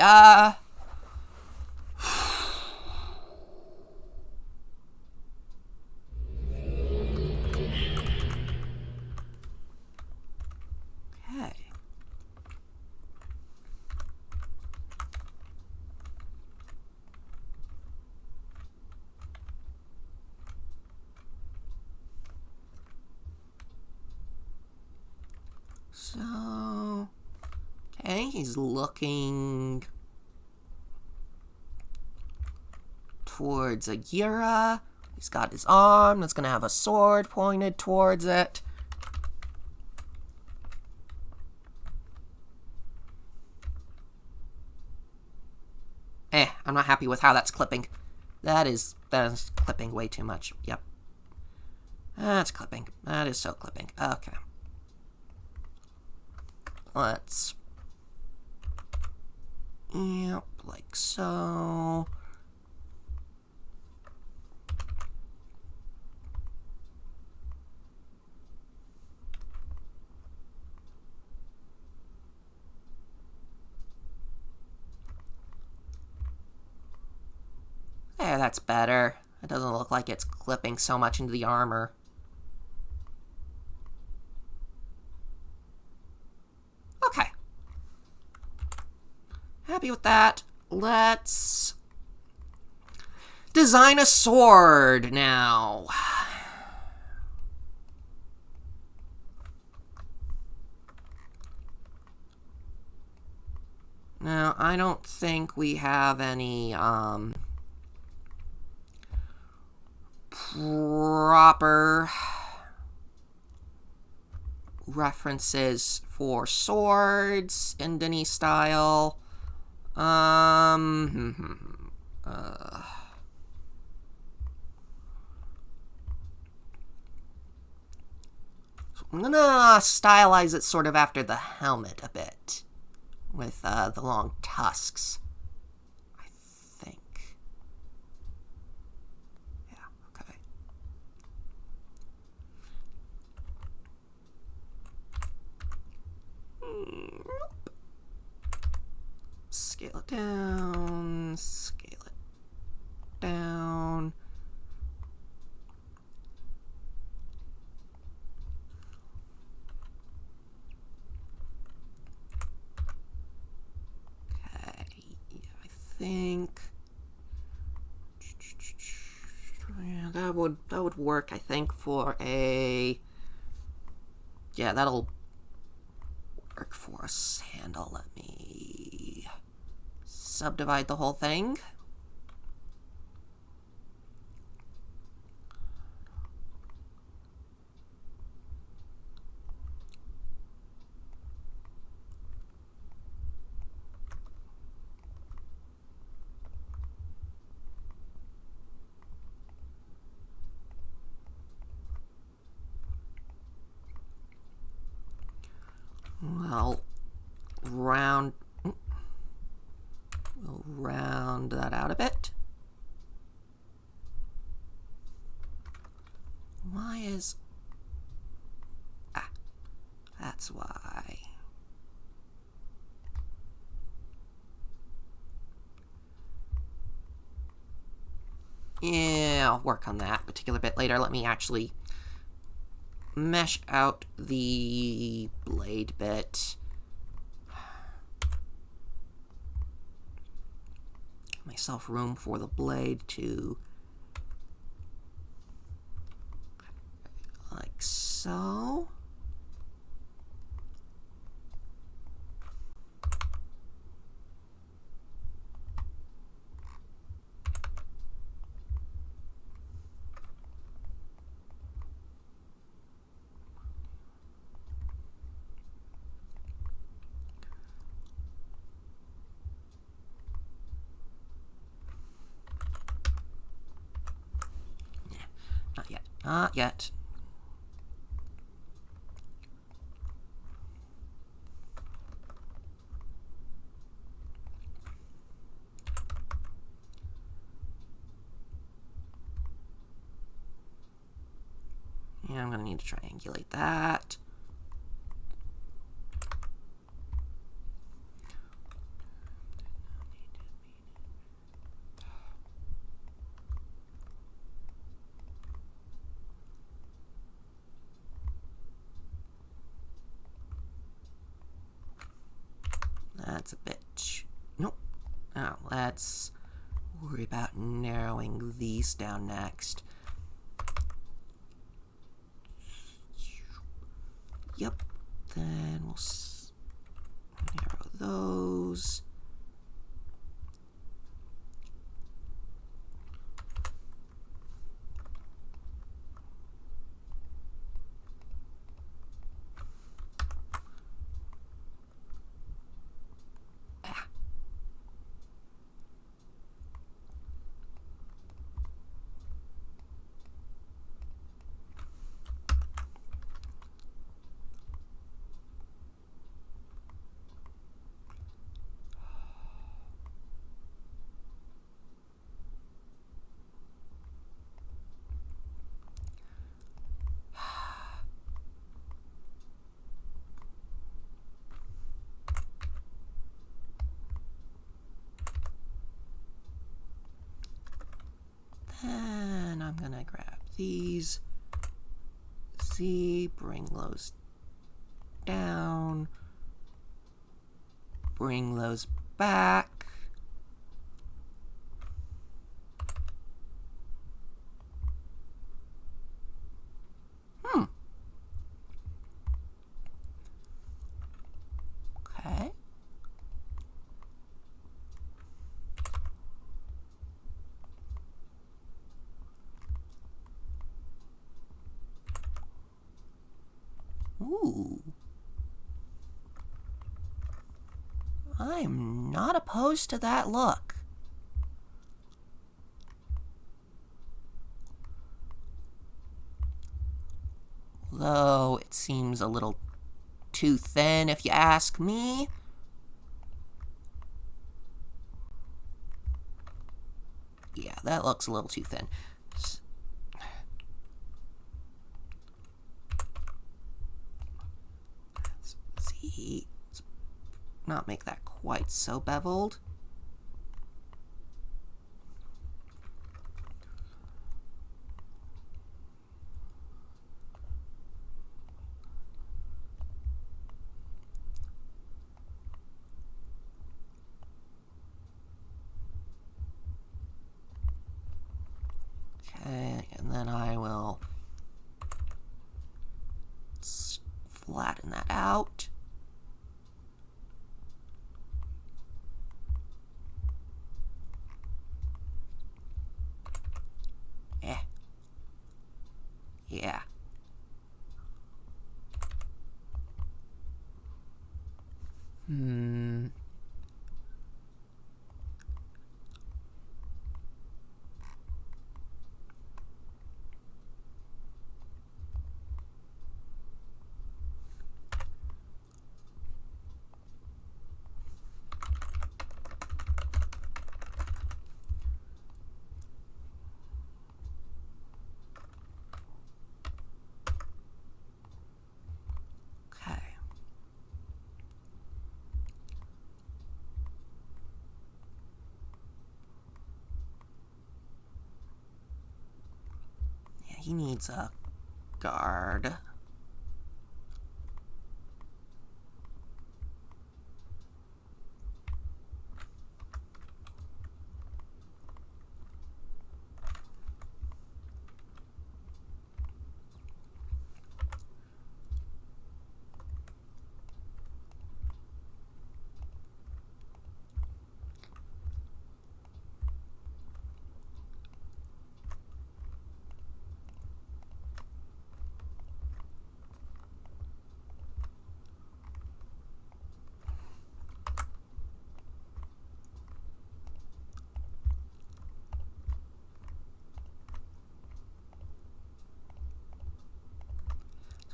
So, okay, he's looking towards Agira. He's got his arm that's going to have a sword pointed towards it. I'm not happy with how that's clipping. That is clipping way too much. Yep. That's clipping. That is so clipping. Okay. Let's, yep, like so. There, that's better. It doesn't look like it's clipping so much into the armor. Okay. Happy with that. Let's design a sword now. Now, I don't think we have any proper references for swords in Denise style. So I'm gonna stylize it sort of after the helmet a bit, with the long tusks, I think. Yeah, okay. it down, scale it down. Okay, yeah, I think yeah, that would work, I think, for a yeah, that'll work for a handle. Let me subdivide the whole thing. Well, we'll round that out a bit. Why is... that's why. Yeah, I'll work on that particular bit later. Let me actually mesh out the blade bit. Give myself room for the blade to... like so. Not yet. Not yet. Yeah, I'm going to need to triangulate that. That's a bit... nope. Oh, let's worry about narrowing these down next. Yep. Then we'll narrow those. Then I'm gonna grab these. Z, bring those down. Bring those back. Okay. Ooh. I'm not opposed to that look. Though it seems a little too thin, if you ask me. Yeah, that looks a little too thin. Let's see. Let's not make that quite so beveled. Yeah. He needs a guard.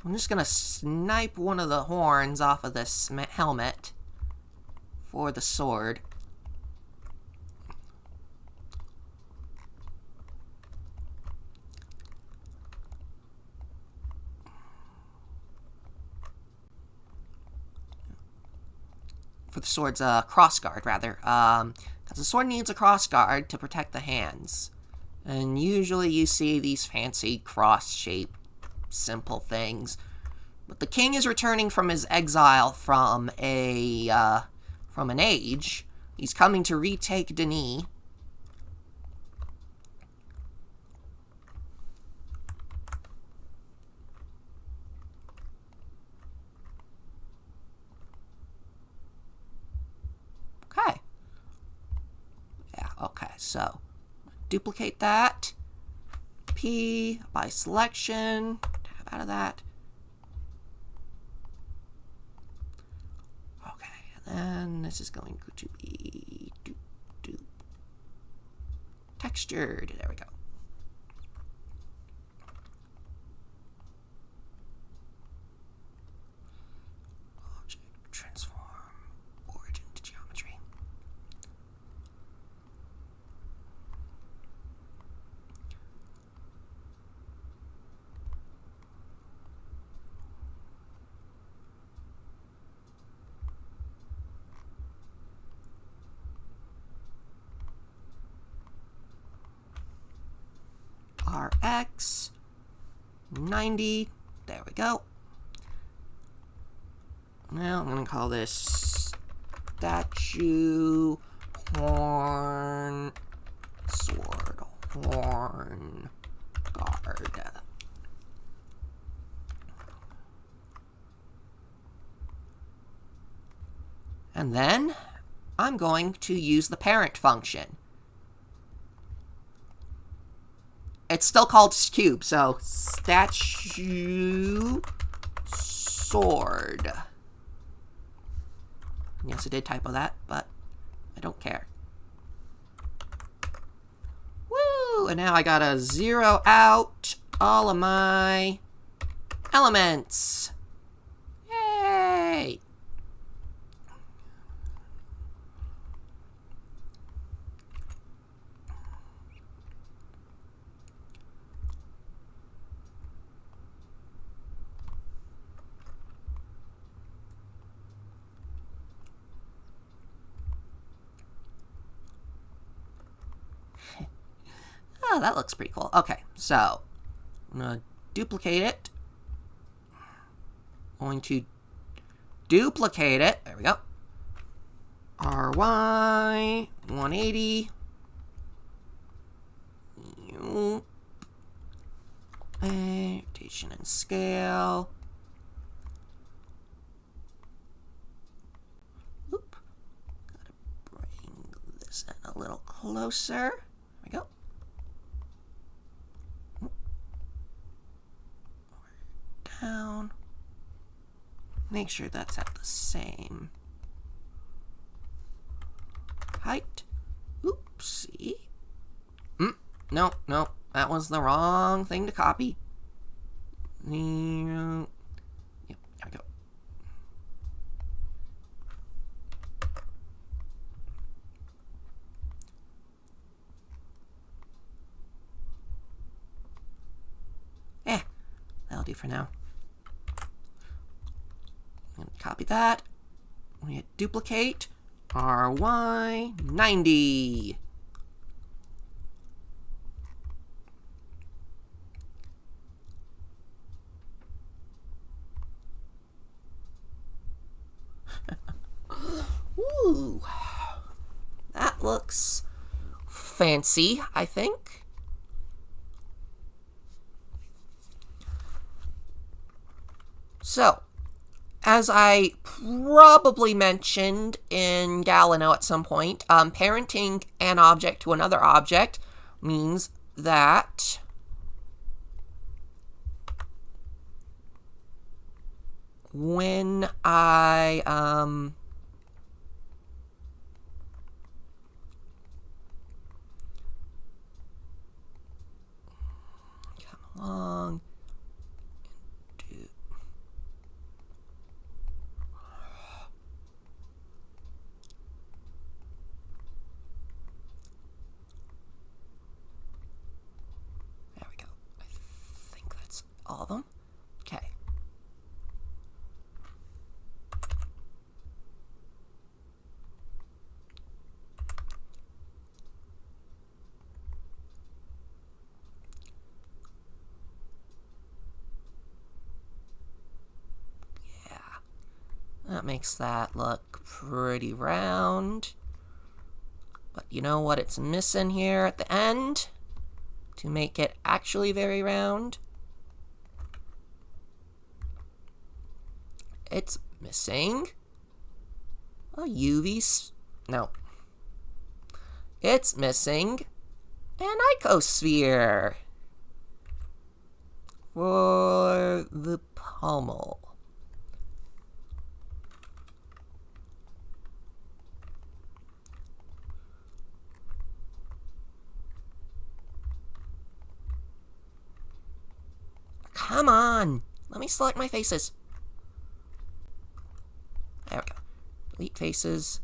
I'm just gonna snipe one of the horns off of this helmet for the sword. For the sword's crossguard, rather. Because the sword needs a crossguard to protect the hands. And usually you see these fancy cross-shaped simple things. But the king is returning from his exile from an age. He's coming to retake Denis. Okay. Yeah, okay, so duplicate that. P by selection. Tab out of that. Okay, and then this is going to be textured. There we go. Object transform origin to geometry. RX 90. There we go. Now I'm going to call this statue horn sword horn guard. And then I'm going to use the parent function. It's still called cube, so statue sword. Yes, I did typo that, but I don't care. Woo! And now I gotta zero out all of my elements. Yay! Oh, that looks pretty cool. Okay, so I'm going to duplicate it. Going to duplicate it. There we go. RY 180. Rotation and scale. Oop. Gotta bring this in a little closer. There we go. make sure that's at the same height. Oopsie. No, that was the wrong thing to copy. Yep, there we go. That'll do for now. I'm going to copy that. We hit duplicate. RY90. Ooh. That looks fancy, I think. So, as I probably mentioned in Galeno at some point, parenting an object to another object means that when I come along and do there we go. I think that's all of them. Okay. That makes that look pretty round. But you know what it's missing here at the end to make it actually very round? It's missing a UV... No. It's missing an icosphere for the pommel. Come on! Let me select my faces. There we go. Delete faces.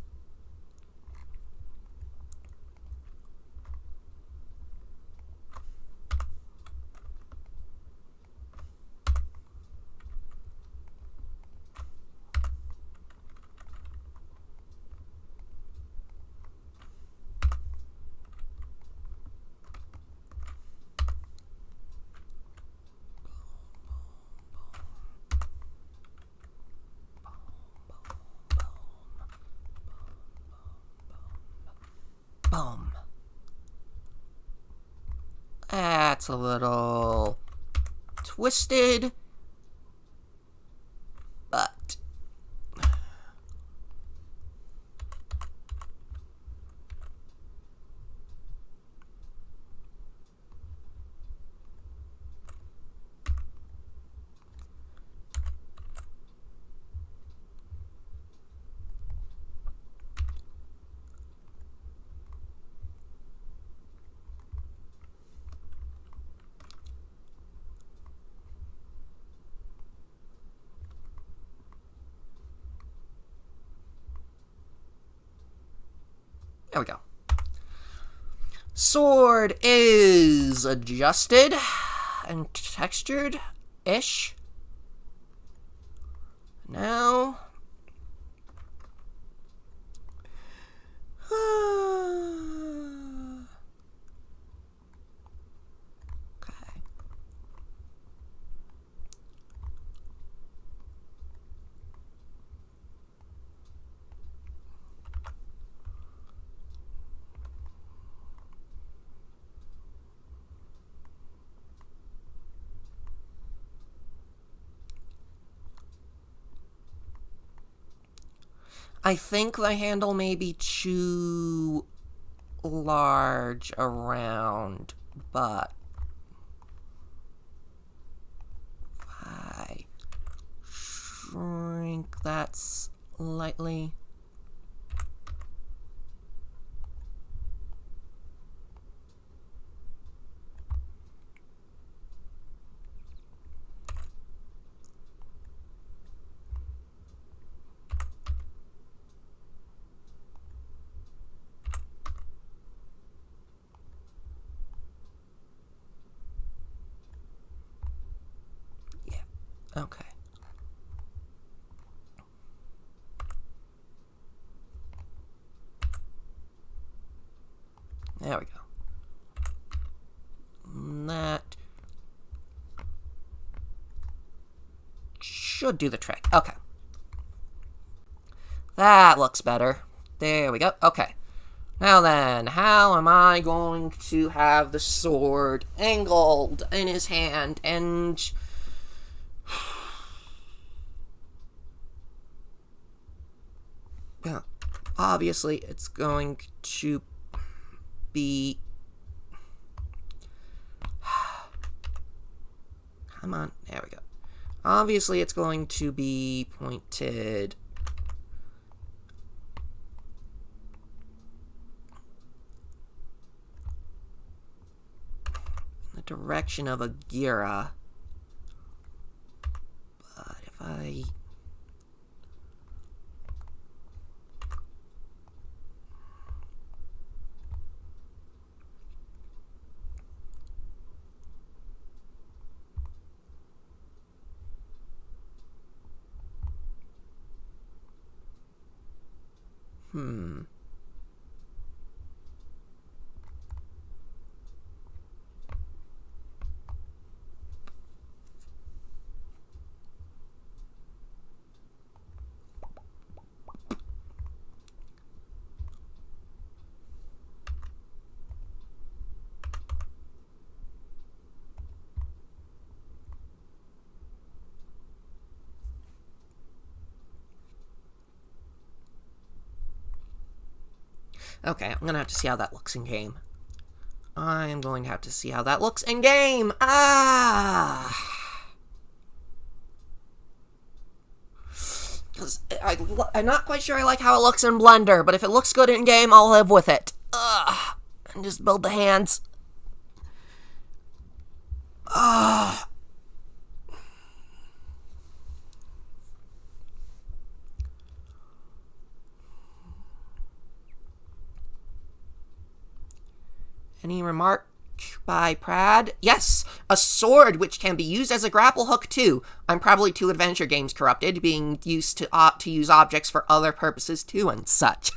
Boom. That's a little twisted, but there we go. Sword is adjusted and textured-ish. Now... okay. I think the handle may be too large around, but if I shrink that slightly. Okay. There we go. And that should do the trick. Okay. That looks better. There we go. Okay. Now then, how am I going to have the sword angled in his hand and... Well, obviously it's going to be... Come on, there we go. Obviously it's going to be pointed... in the direction of a Gira. But if I... Okay, I'm gonna have to see how that looks in game. I am going to have to see how that looks in game. Because I'm not quite sure I like how it looks in Blender, but if it looks good in game, I'll live with it. And just build the hands. Any remark by Prad? Yes, a sword which can be used as a grapple hook too. I'm probably too adventure games corrupted, being used to use objects for other purposes too and such.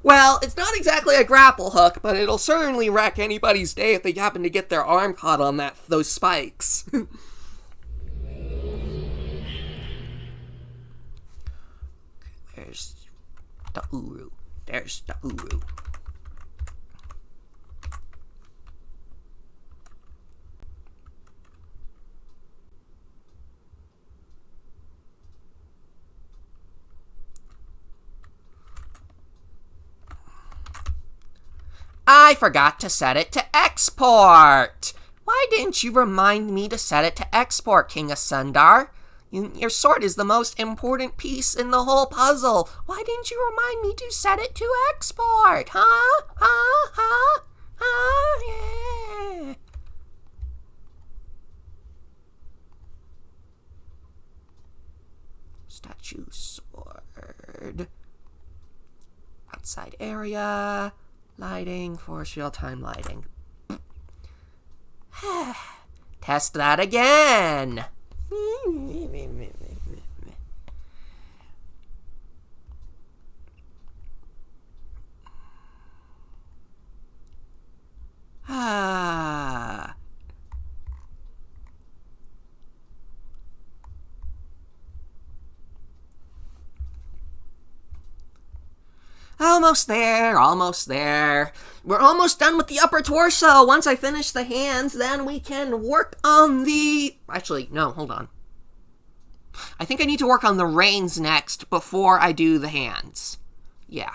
Well, it's not exactly a grapple hook, but it'll certainly wreck anybody's day if they happen to get their arm caught on those spikes. There's the Uru. There's the Uru. I forgot to set it to export. Why didn't you remind me to set it to export, King of Sundar? Your sword is the most important piece in the whole puzzle. Why didn't you remind me to set it to export? Huh? Huh? Huh? Huh? Yeah. Statue sword. Outside area. Lighting, force real-time lighting. Test that again. Almost there, almost there. We're almost done with the upper torso. Once I finish the hands, then we can work on the... Actually, no, hold on. I think I need to work on the reins next before I do the hands. Yeah.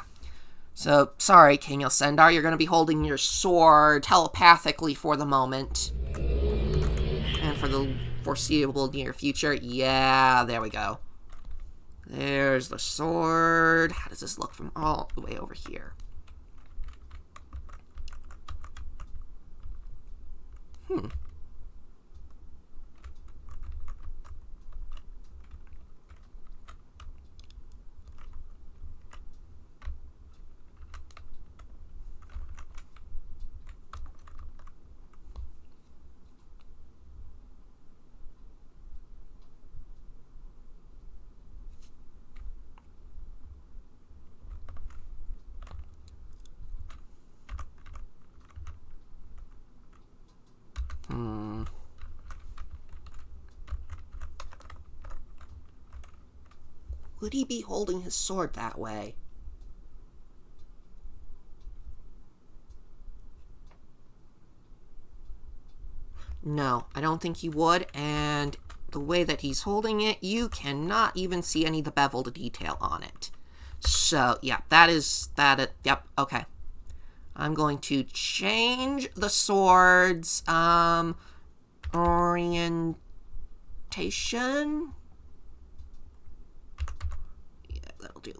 So, sorry, King Elsendar, you're going to be holding your sword telepathically for the moment. And for the foreseeable near future. Yeah, there we go. There's the sword. How does this look from all the way over here? Would he be holding his sword that way? No, I don't think he would, and the way that he's holding it, you cannot even see any of the beveled detail on it. So, yeah, yep, okay. I'm going to change the sword's, orientation. Yeah, that'll do.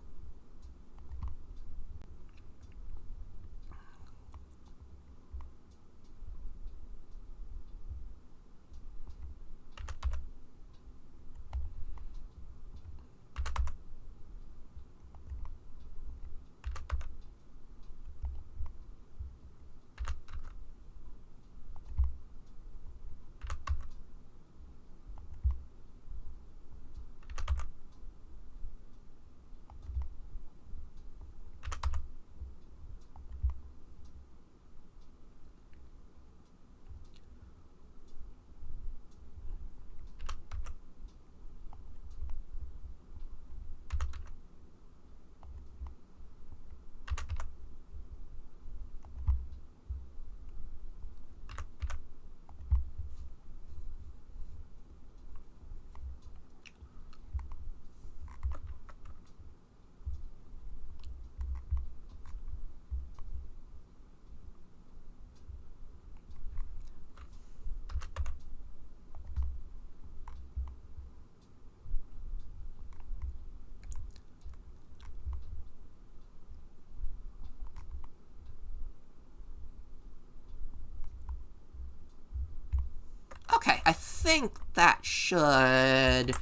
Okay, I think that should...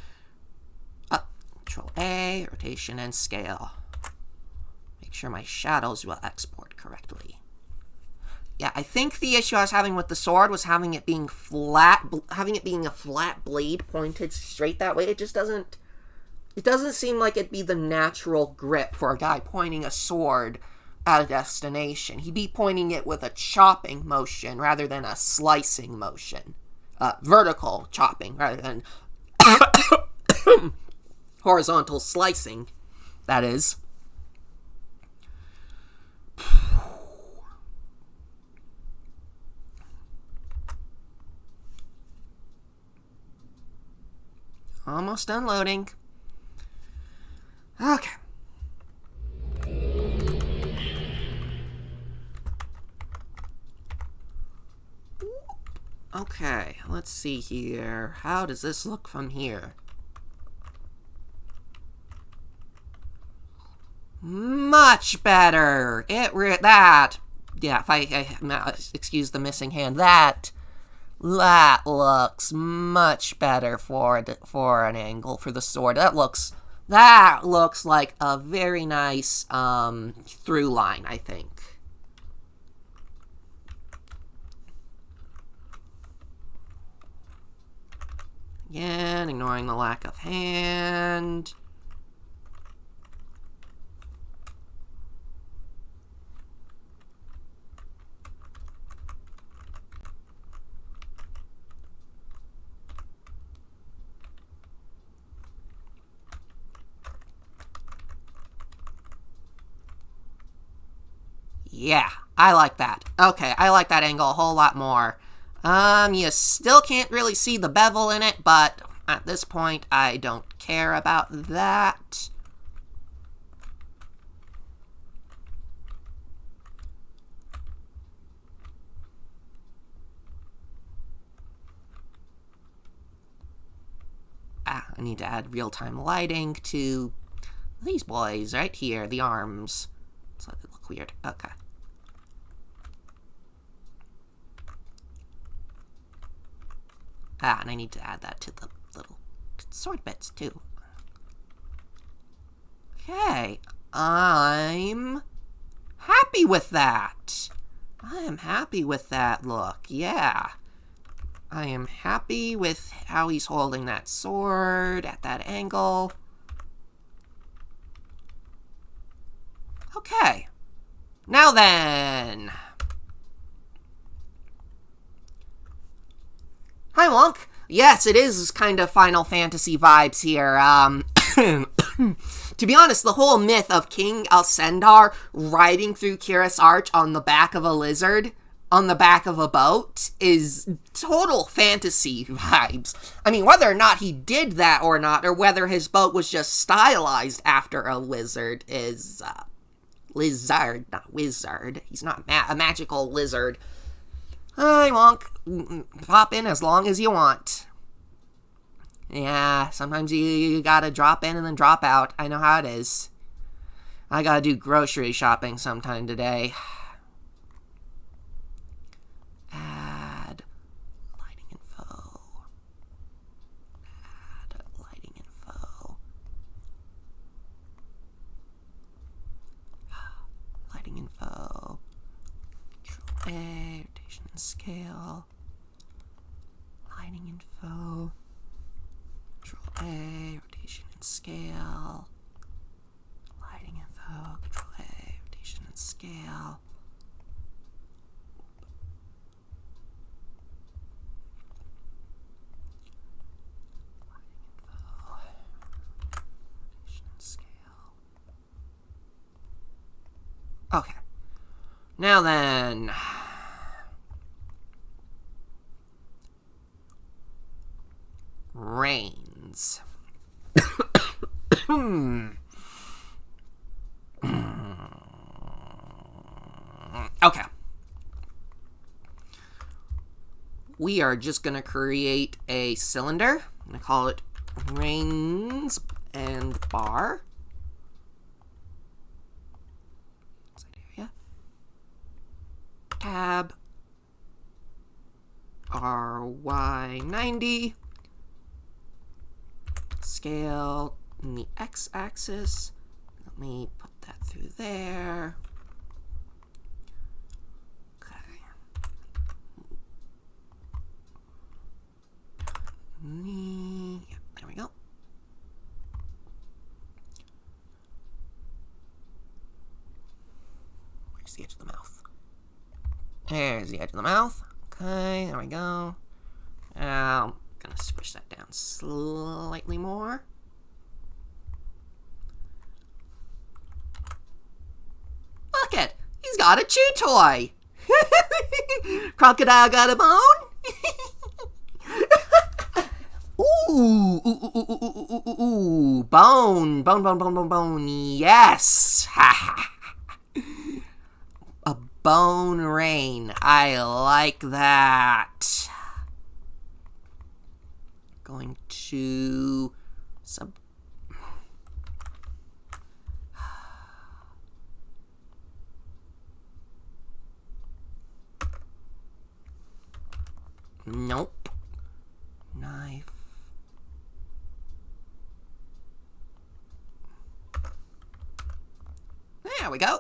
Control A, rotation and scale. Make sure my shadows will export correctly. Yeah, I think the issue I was having with the sword was having it being flat, having it being a flat blade pointed straight that way. It just doesn't... It doesn't seem like it'd be the natural grip for a guy pointing a sword at a destination. He'd be pointing it with a chopping motion rather than a slicing motion. Vertical chopping rather than horizontal slicing, that is. Almost unloading. Okay. Okay, let's see here. How does this look from here? Much better. Yeah, if I excuse the missing hand, that looks much better for an angle for the sword. That looks like a very nice through line, I think. Again, ignoring the lack of hand. Yeah, I like that. Okay, I like that angle a whole lot more. You still can't really see the bevel in it, but at this point, I don't care about that. I need to add real-time lighting to these boys right here, the arms. So they look weird. Okay. And I need to add that to the little sword bits, too. Okay. I'm happy with that. I am happy with that look. Yeah. I am happy with how he's holding that sword at that angle. Okay. Now then. Hi, Wonk. Yes, it is kind of Final Fantasy vibes here. To be honest, the whole myth of King Alcindor riding through Kiris Arch on the back of a lizard, on the back of a boat, is total fantasy vibes. I mean, whether or not he did that or not, or whether his boat was just stylized after a lizard is, lizard, not wizard. He's not a magical lizard. Hi, Wonk. Pop in as long as you want. Yeah, sometimes you gotta drop in and then drop out. I know how it is. I gotta do grocery shopping sometime today. Add lighting info. Add lighting info. Lighting info. Control A, rotation and scale. Lighting info. Control A, rotation and scale. Lighting info, Control A, rotation and scale. Lighting info, rotation and scale. Okay. Now then. Rains. Okay. We are just going to create a cylinder. I'm going to call it Rains and Bar. Area. Tab. RY90. Scale in the x-axis. Let me put that through there. Okay. Yeah, there we go. Where's the edge of the mouth? There's the edge of the mouth. Okay, there we go. Now, I'm gonna switch that down slightly more. Look it! He's got a chew toy! Crocodile got a bone? Ooh, ooh, ooh, ooh, ooh, ooh, ooh, ooh, bone, bone, bone, bone, bone, bone, yes! A bone rain, I like that. Going to Nope. Knife. There we go.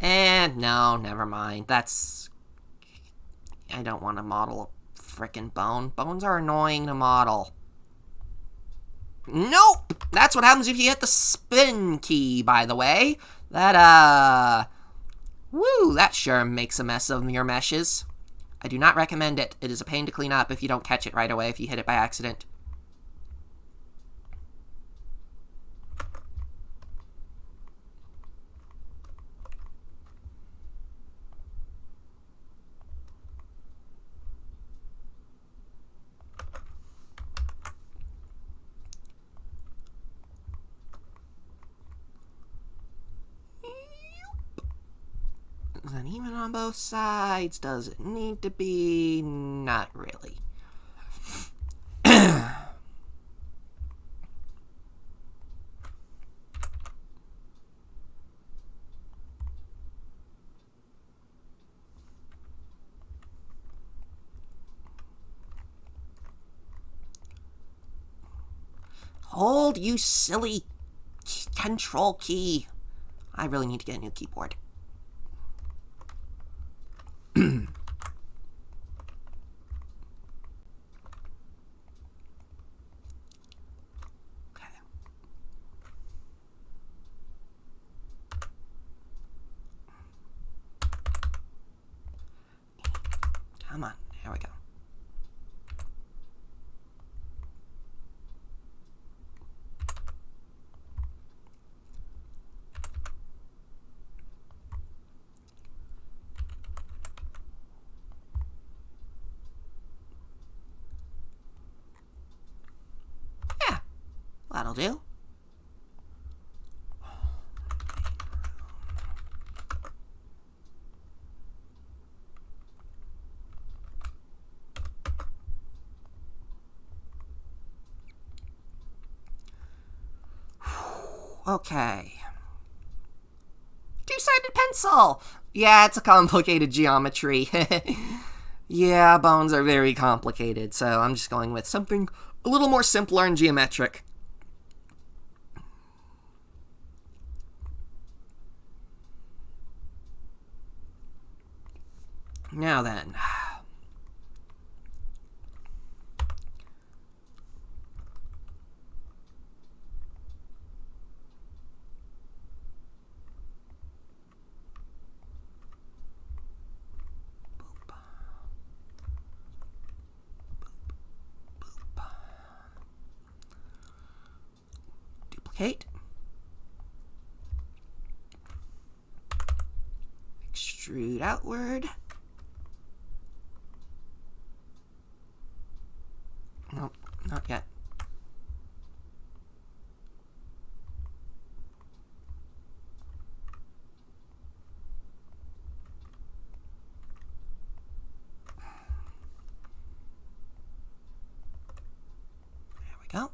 And no, never mind. I don't want to model a frickin' bone. Bones are annoying to model. Nope! That's what happens if you hit the spin key, by the way. That sure makes a mess of your meshes. I do not recommend it. It is a pain to clean up if you don't catch it right away if you hit it by accident. Is that even on both sides? Does it need to be? Not really. Hold, you silly control key. I really need to get a new keyboard. Come on, there we go. Yeah, that'll do. Okay. Two-sided pencil! Yeah, it's a complicated geometry. Yeah, bones are very complicated, so I'm just going with something a little more simpler and geometric. Now then. Duplicate. Extrude outward. Nope, not yet. There we go.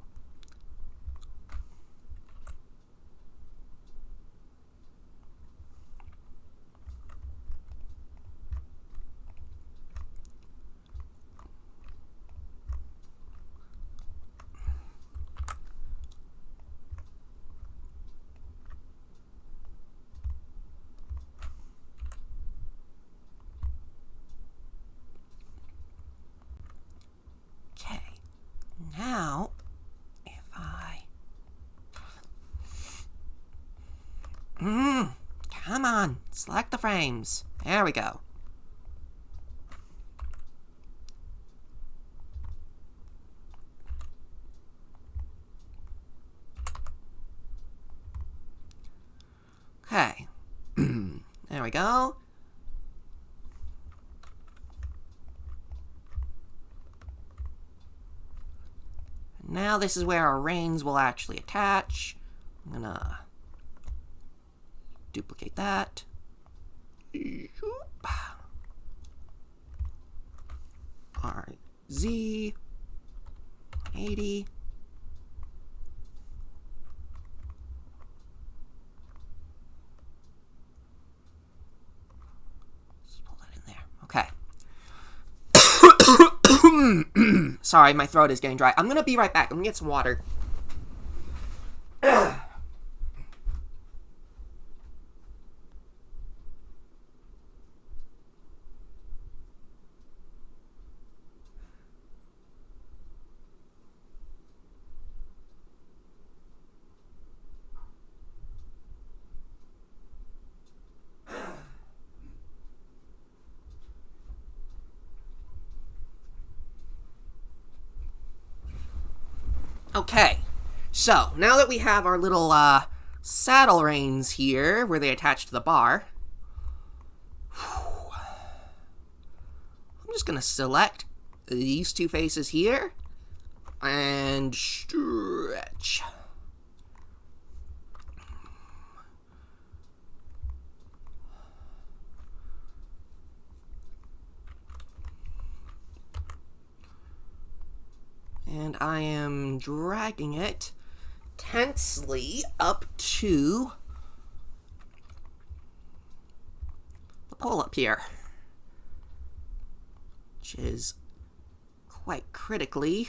Now, if I... come on, select the frames. There we go. Okay. There we go. Now this is where our reins will actually attach. I'm gonna duplicate that. RZ 80. Just pull that in there. Okay. Sorry, my throat is getting dry. I'm gonna be right back. I'm gonna get some water. Okay, so now that we have our little saddle reins here where they attach to the bar, I'm just going to select these two faces here and stretch. I am dragging it tensely up to the pole up here, which is quite critically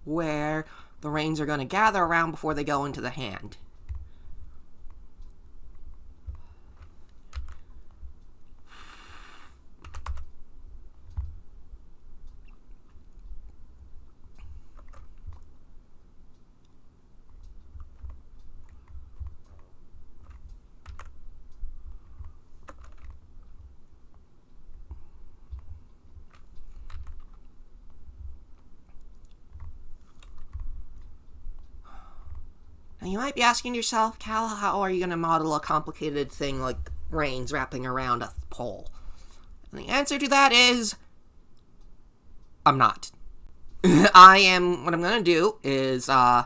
where the reins are going to gather around before they go into the hand. Now you might be asking yourself, Cal, how are you going to model a complicated thing like reins wrapping around a pole? And the answer to that is, I'm not. What I'm going to do is, I'm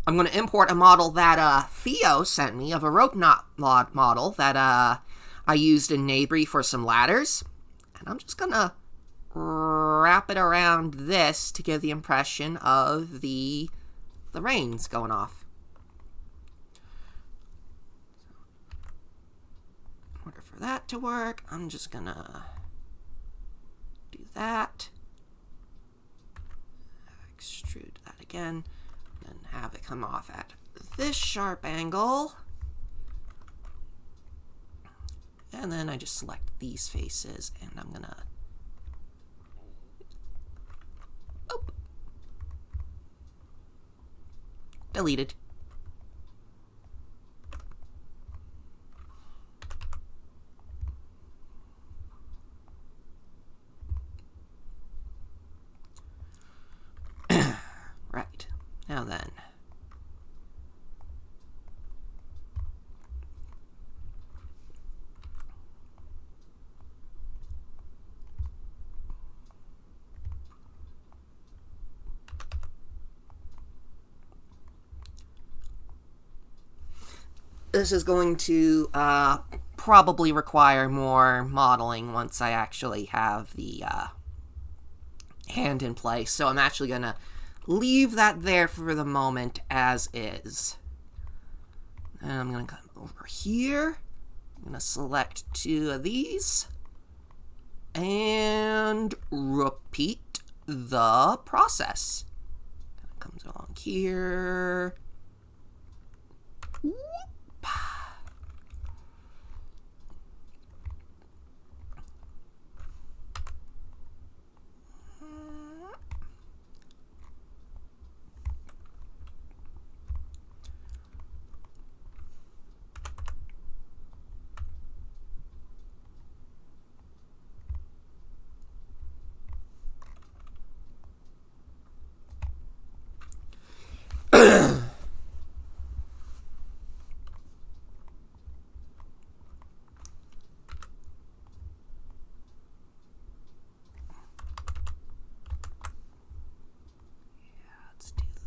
going to import a model that Theo sent me of a rope knot model that I used in Nabry for some ladders. And I'm just going to wrap it around this to give the impression of the reins going off. In order for that to work, I'm just going to do that. Extrude that again, and have it come off at this sharp angle. And then I just select these faces, and I'm gonna deleted. Right. Now then. This is going to probably require more modeling once I actually have the hand in place. So I'm actually going to leave that there for the moment as is. And I'm going to come over here. I'm going to select 2 of these. And repeat the process. Comes along here. Whoop.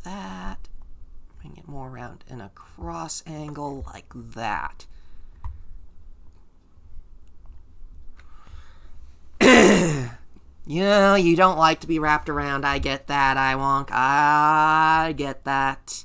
That, bring it more around in a cross angle like that. You know, you don't like to be wrapped around. I get that, I get that.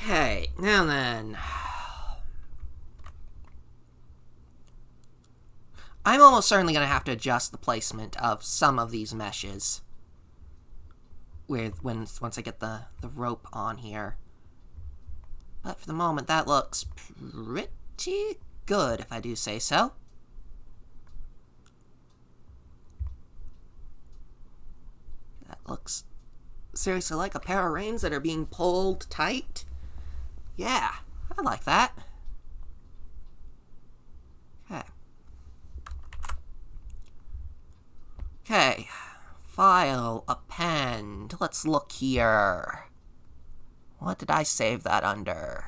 Okay, now then. I'm almost certainly going to have to adjust the placement of some of these meshes once I get the rope on here. But for the moment, that looks pretty good, if I do say so. That looks seriously like a pair of reins that are being pulled tight. Yeah, I like that. Okay. Okay. File, append. Let's look here. What did I save that under?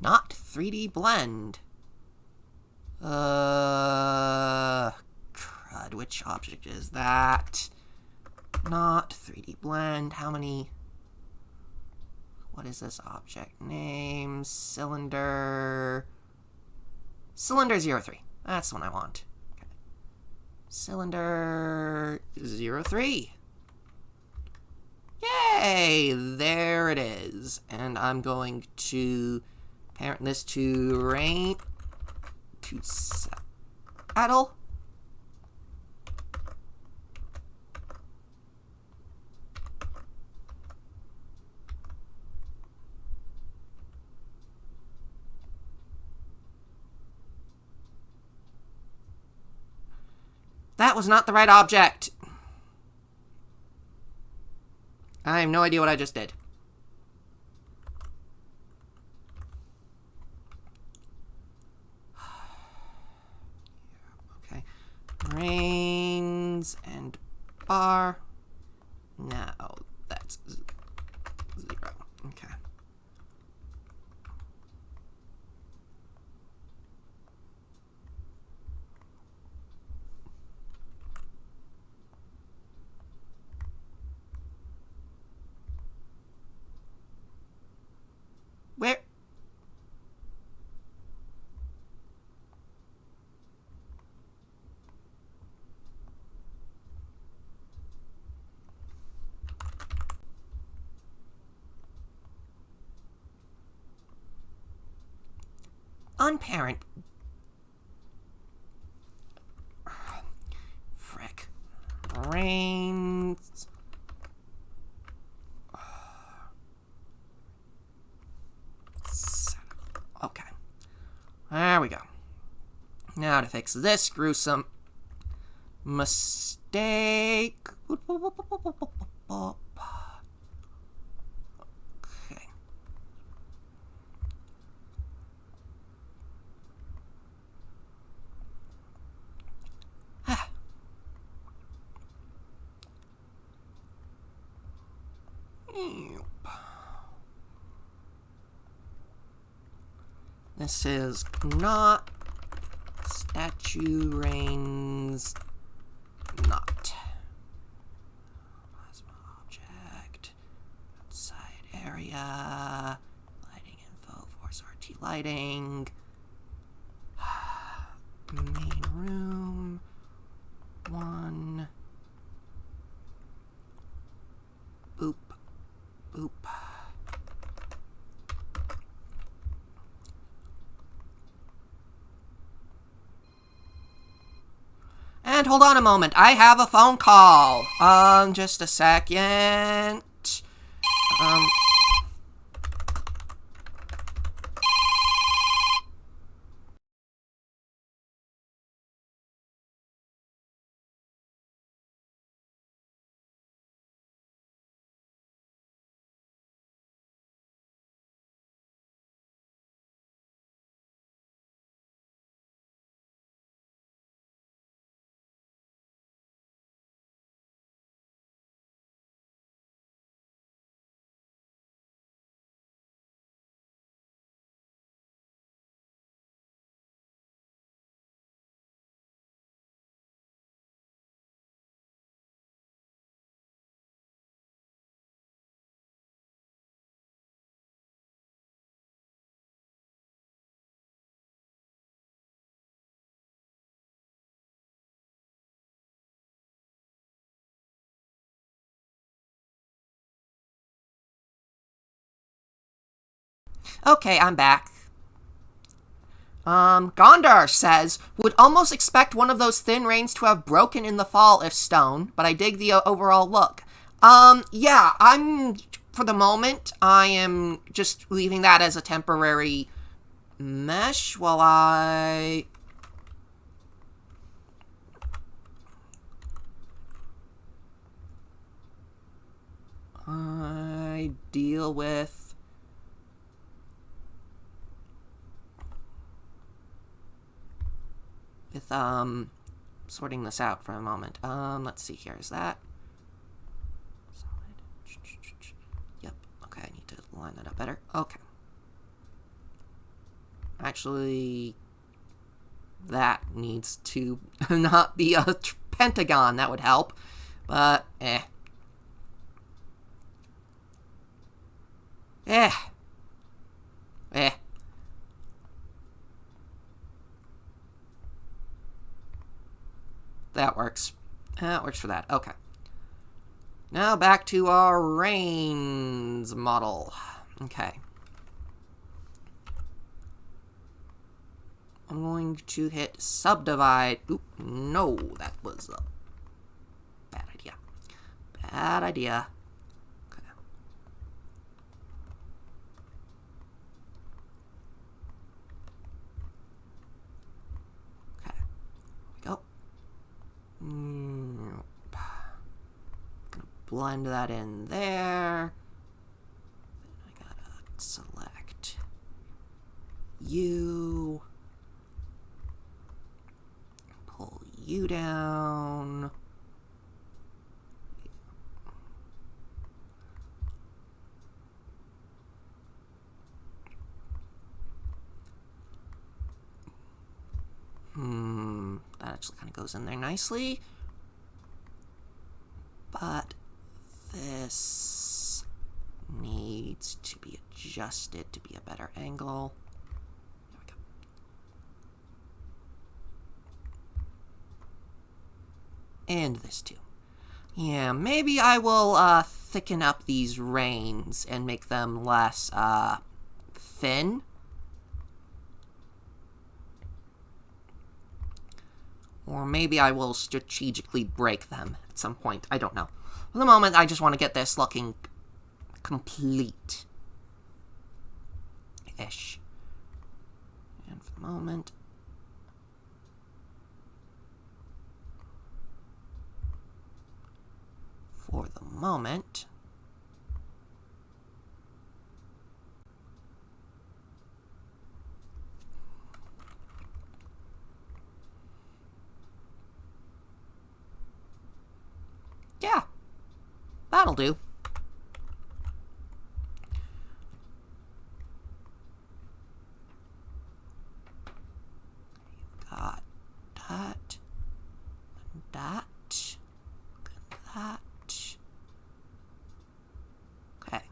Not 3D blend. Crud, which object is that? Not 3D blend. How many? What is this object name? Cylinder 03. That's the one I want. Okay. Cylinder 03. Yay! There it is. And I'm going to parent this to rain to saddle. That was not the right object. I have no idea what I just did. Okay. Reins and bar. Now that's 0. Okay. Where? Unparent. Frick. Reins. Okay. There we go. Now to fix this gruesome mistake. Okay. This is not statue reins. Not plasma object. Outside area. Lighting info. Force RT lighting. Main room. 1. Boop. Boop. And hold on a moment. I have a phone call. Just a second. Okay, I'm back. Gondar says, would almost expect one of those thin reins to have broken in the fall if stone, but I dig the overall look. Yeah, for the moment, I am just leaving that as a temporary mesh while I deal with sorting this out for a moment. Let's see here. Is that solid? Yep. Okay, I need to line that up better. Okay. Actually, that needs to not be a pentagon. That would help. But, eh. That works. That works for that. Okay. Now back to our reigns model. Okay. I'm going to hit subdivide. Oop, no, that was a bad idea. Bad idea. Okay. Okay. There we go. Gonna blend that in there. Then I gotta select you. Pull you down. That actually kind of goes in there nicely. But this needs to be adjusted to be a better angle. There we go. And this too. Yeah, maybe I will thicken up these reins and make them less thin. Or maybe I will strategically break them at some point. I don't know. For the moment, I just want to get this looking complete-ish. And for the moment... yeah, that'll do. Got that, and that, and that. Okay.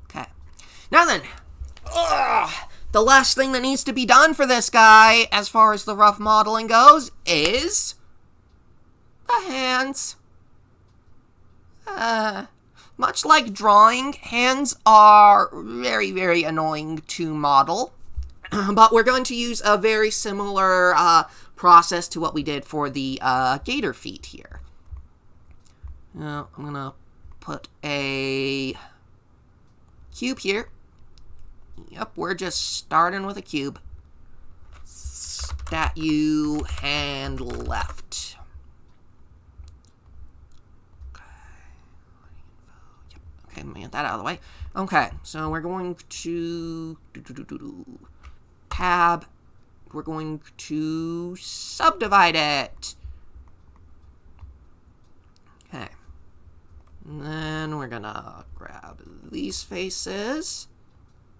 Okay. Now then, the last thing that needs to be done for this guy, as far as the rough modeling goes, is the hands. Much like drawing, hands are very, very annoying to model. But we're going to use a very similar process to what we did for the gator feet here. Now, I'm going to put a cube here. Yep, we're just starting with a cube. Statue, hand left. Okay, let me get that out of the way. Okay, so we're going to tab. We're going to subdivide it. Okay. And then we're gonna grab these faces.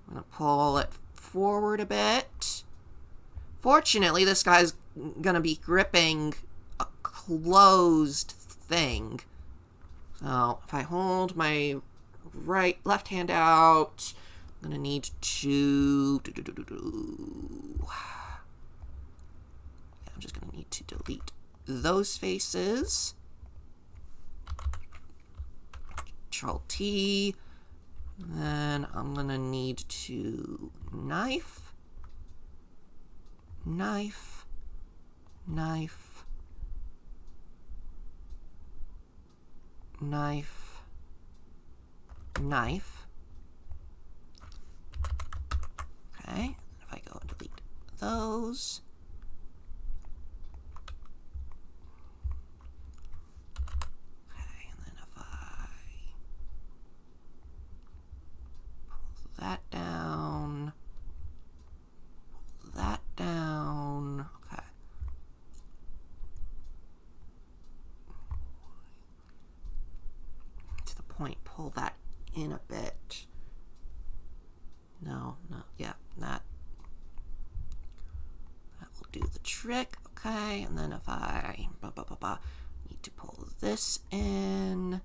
I'm gonna pull it forward a bit. Fortunately, this guy's gonna be gripping a closed thing. So if I hold my left hand out, I'm gonna need to I'm just gonna need to delete those faces. Control T. Then I'm gonna need to knife, knife, knife, knife, knife. Okay, if I go and delete those, in a bit. No, yeah, that will do the trick. Okay, and then if I need to pull this in,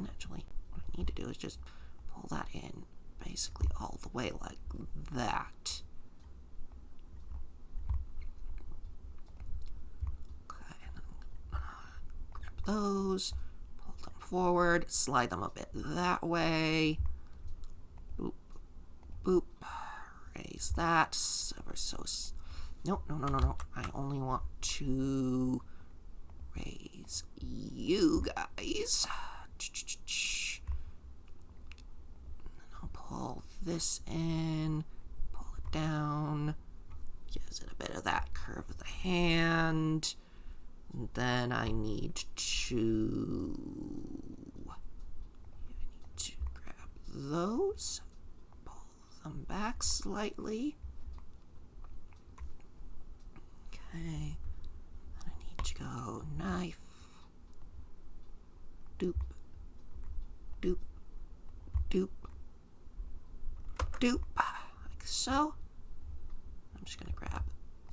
actually, what I need to do is just pull that in basically all the way like that. Okay, and then grab those, pull them forward, slide them a bit that way. Boop, boop. Raise that. No. I only want to raise you guys. And then I'll pull this in, pull it down, gives it a bit of that curve of the hand. And then I need to grab those, pull them back slightly. Okay, I need to go knife, doop, doop, doop, doop, like so. I'm just going to grab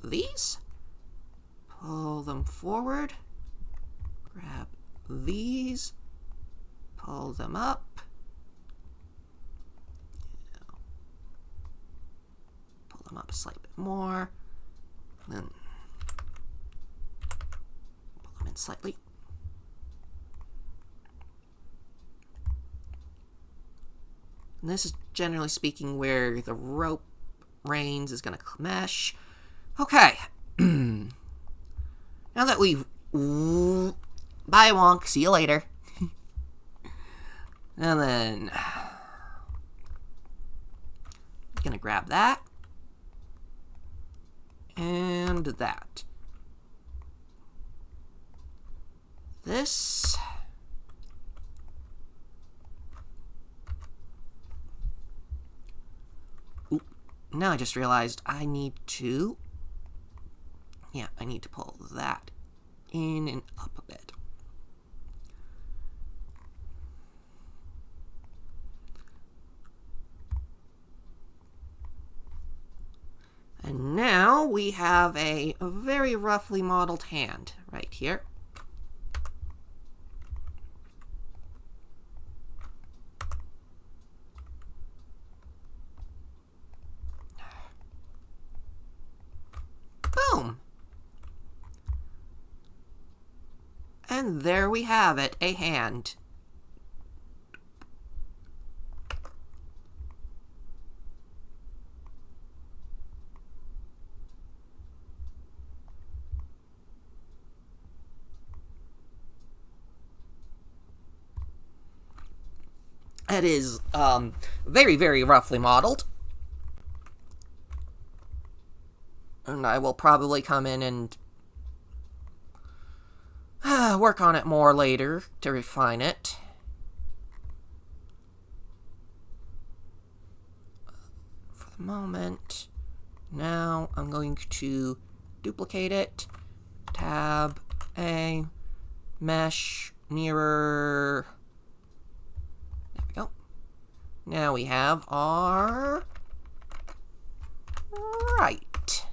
these, pull them forward, grab these, pull them up, pull them up a slight bit more, then pull them in slightly. And this is generally speaking where the rope reins is going to mesh. Okay. Now that we've... Bye, Wonk. See you later. And then... I'm going to grab that. And that. This... Now I just realized I need to... Yeah, I need to pull that in and up a bit. And now we have a very roughly modeled hand right here. Boom! And there we have it, a hand. It is very, very roughly modeled. And I will probably come in and work on it more later to refine it. For the moment, now I'm going to duplicate it. Tab A, mesh, mirror. There we go. Now we have our right.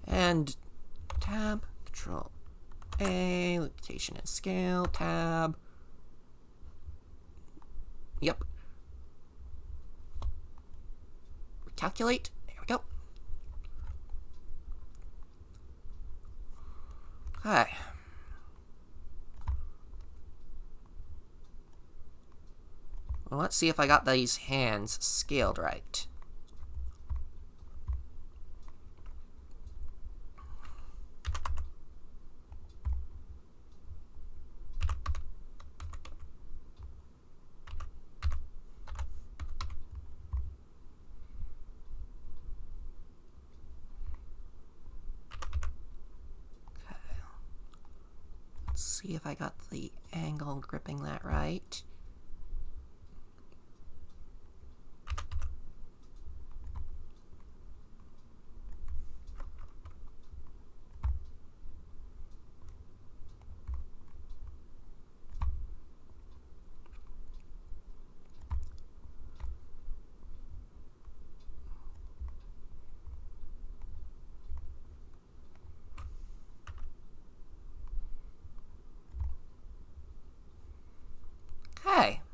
And tab, Control A, location and scale, tab. Yep. Calculate. There we go. Okay. Well, let's see if I got these hands scaled right. See if I got the angle gripping that right.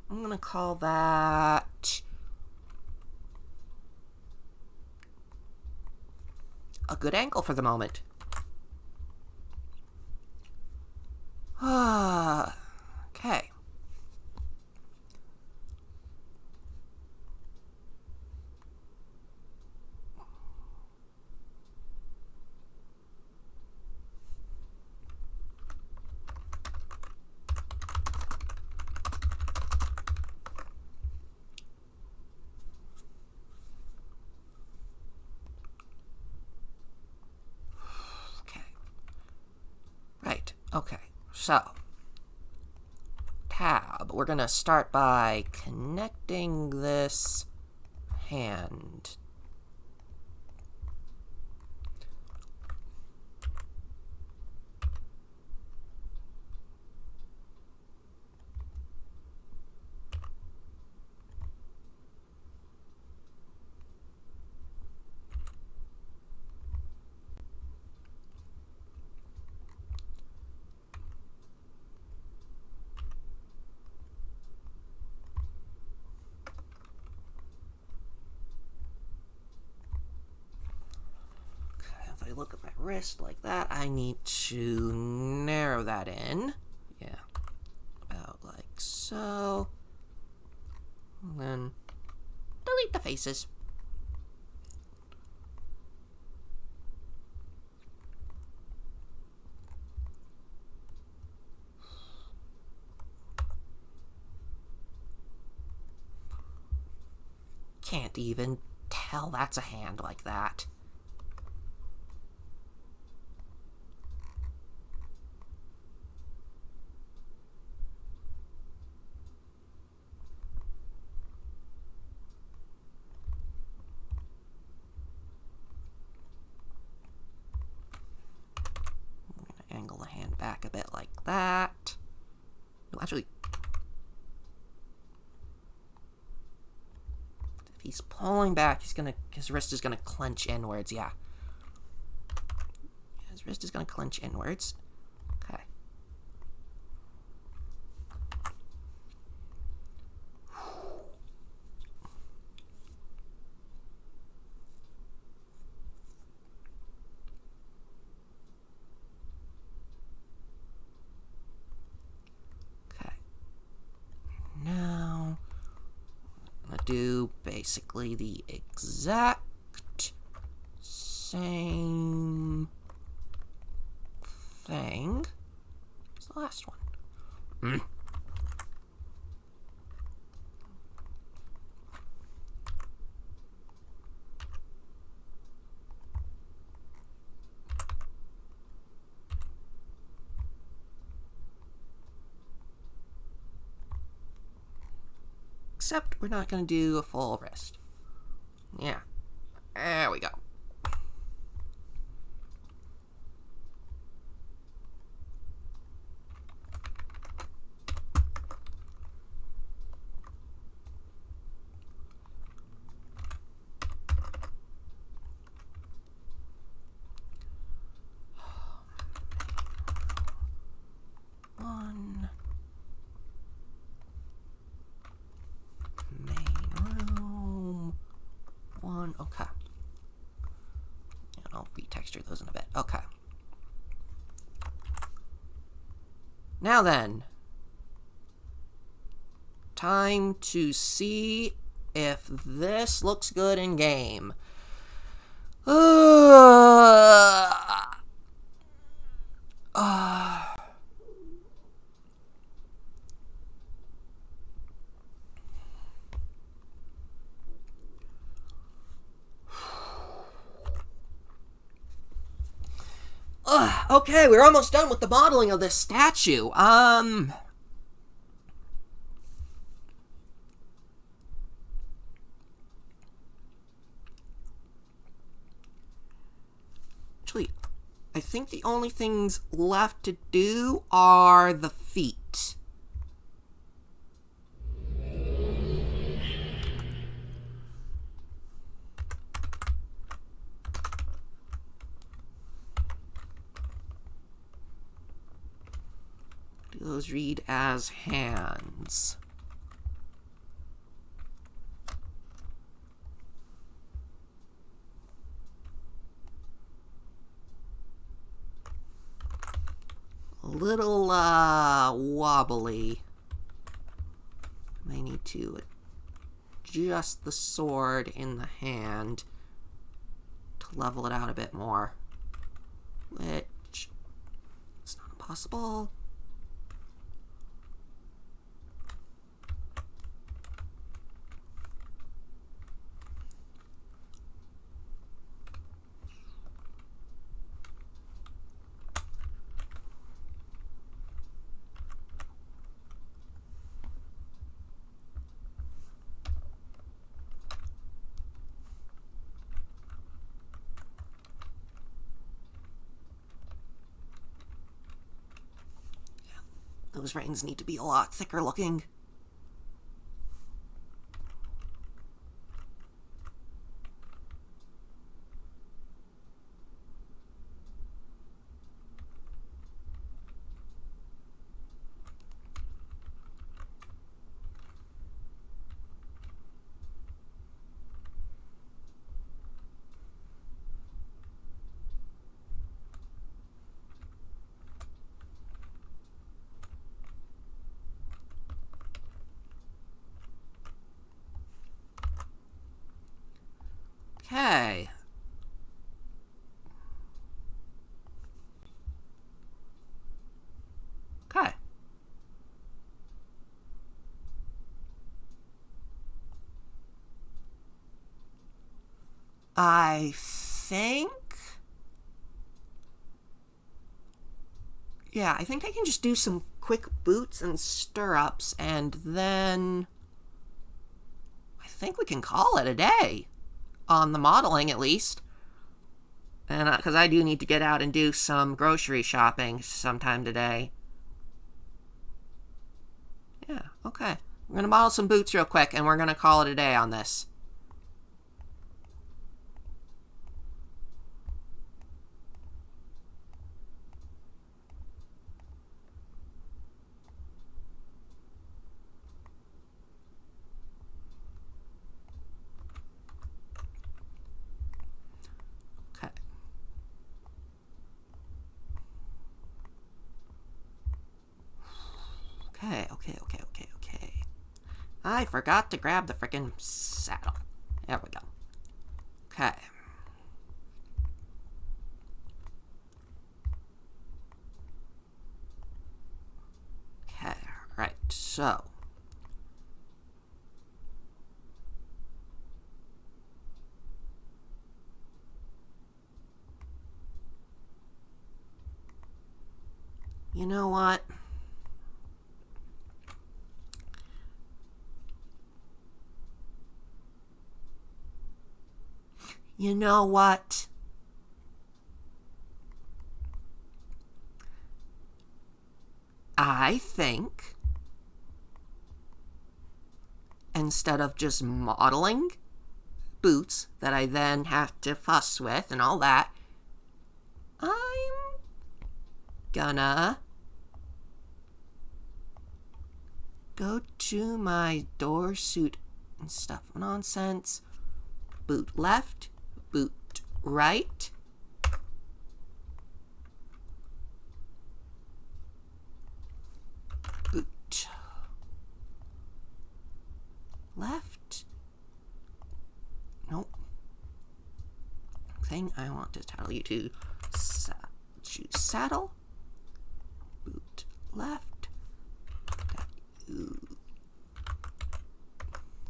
I'm gonna call that a good angle for the moment. Okay. Right, okay, so tab. We're gonna start by connecting this hand. If I look at my wrist like that, I need to narrow that in. Yeah, about like so. And then delete the faces. Can't even tell that's a hand like that. Angle the hand back a bit like that. No, actually, if he's pulling back, his wrist is gonna clench inwards. Yeah, his wrist is gonna clench inwards. Okay. Now, I'm gonna do basically the exact same thing as the last one. Except we're not going to do a full wrist. Yeah. There we go. Okay. And I'll retexture those in a bit. Okay. Now then, time to see if this looks good in game. Okay, we're almost done with the modeling of this statue. Actually, I think the only things left to do are the feet. Do those read as hands? a little wobbly. May need to adjust the sword in the hand to level it out a bit more, which is not impossible. Those reins need to be a lot thicker looking. Okay. Okay. I think... Yeah, I think I can just do some quick boots and stirrups, and then I think we can call it a day. On the modeling, at least. And because I do need to get out and do some grocery shopping sometime today. Yeah, okay. We're going to model some boots real quick, and we're going to call it a day on this. Okay. I forgot to grab the frickin' saddle. There we go. Okay. Okay, right, so. You know what? You know what? I think instead of just modeling boots that I then have to fuss with and all that, I'm gonna go to my door suit and stuff nonsense. Boot left, boot right. Boot left. Nope. Thing I want to tell you to choose saddle. Boot left.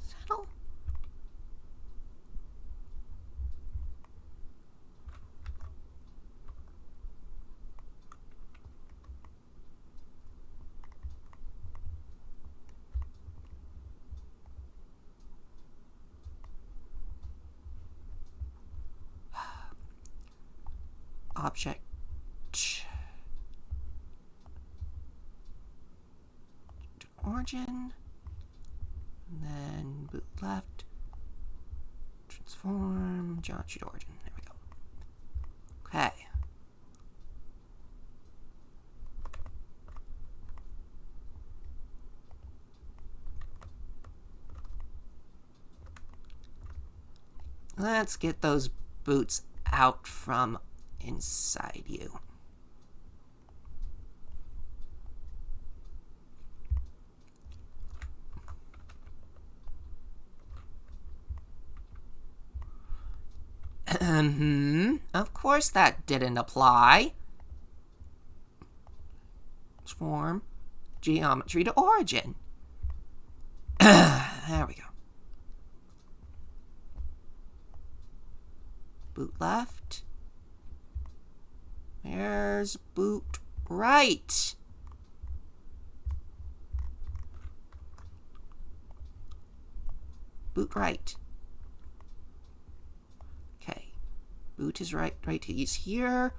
Saddle. Object. Origin. And then boot left. Transform. Geometry to origin. There we go. Okay. Let's get those boots out from inside you. Of course that didn't apply. Transform geometry to origin. There we go. Boot left. Where's boot right? Boot right. Okay. Boot is right is here.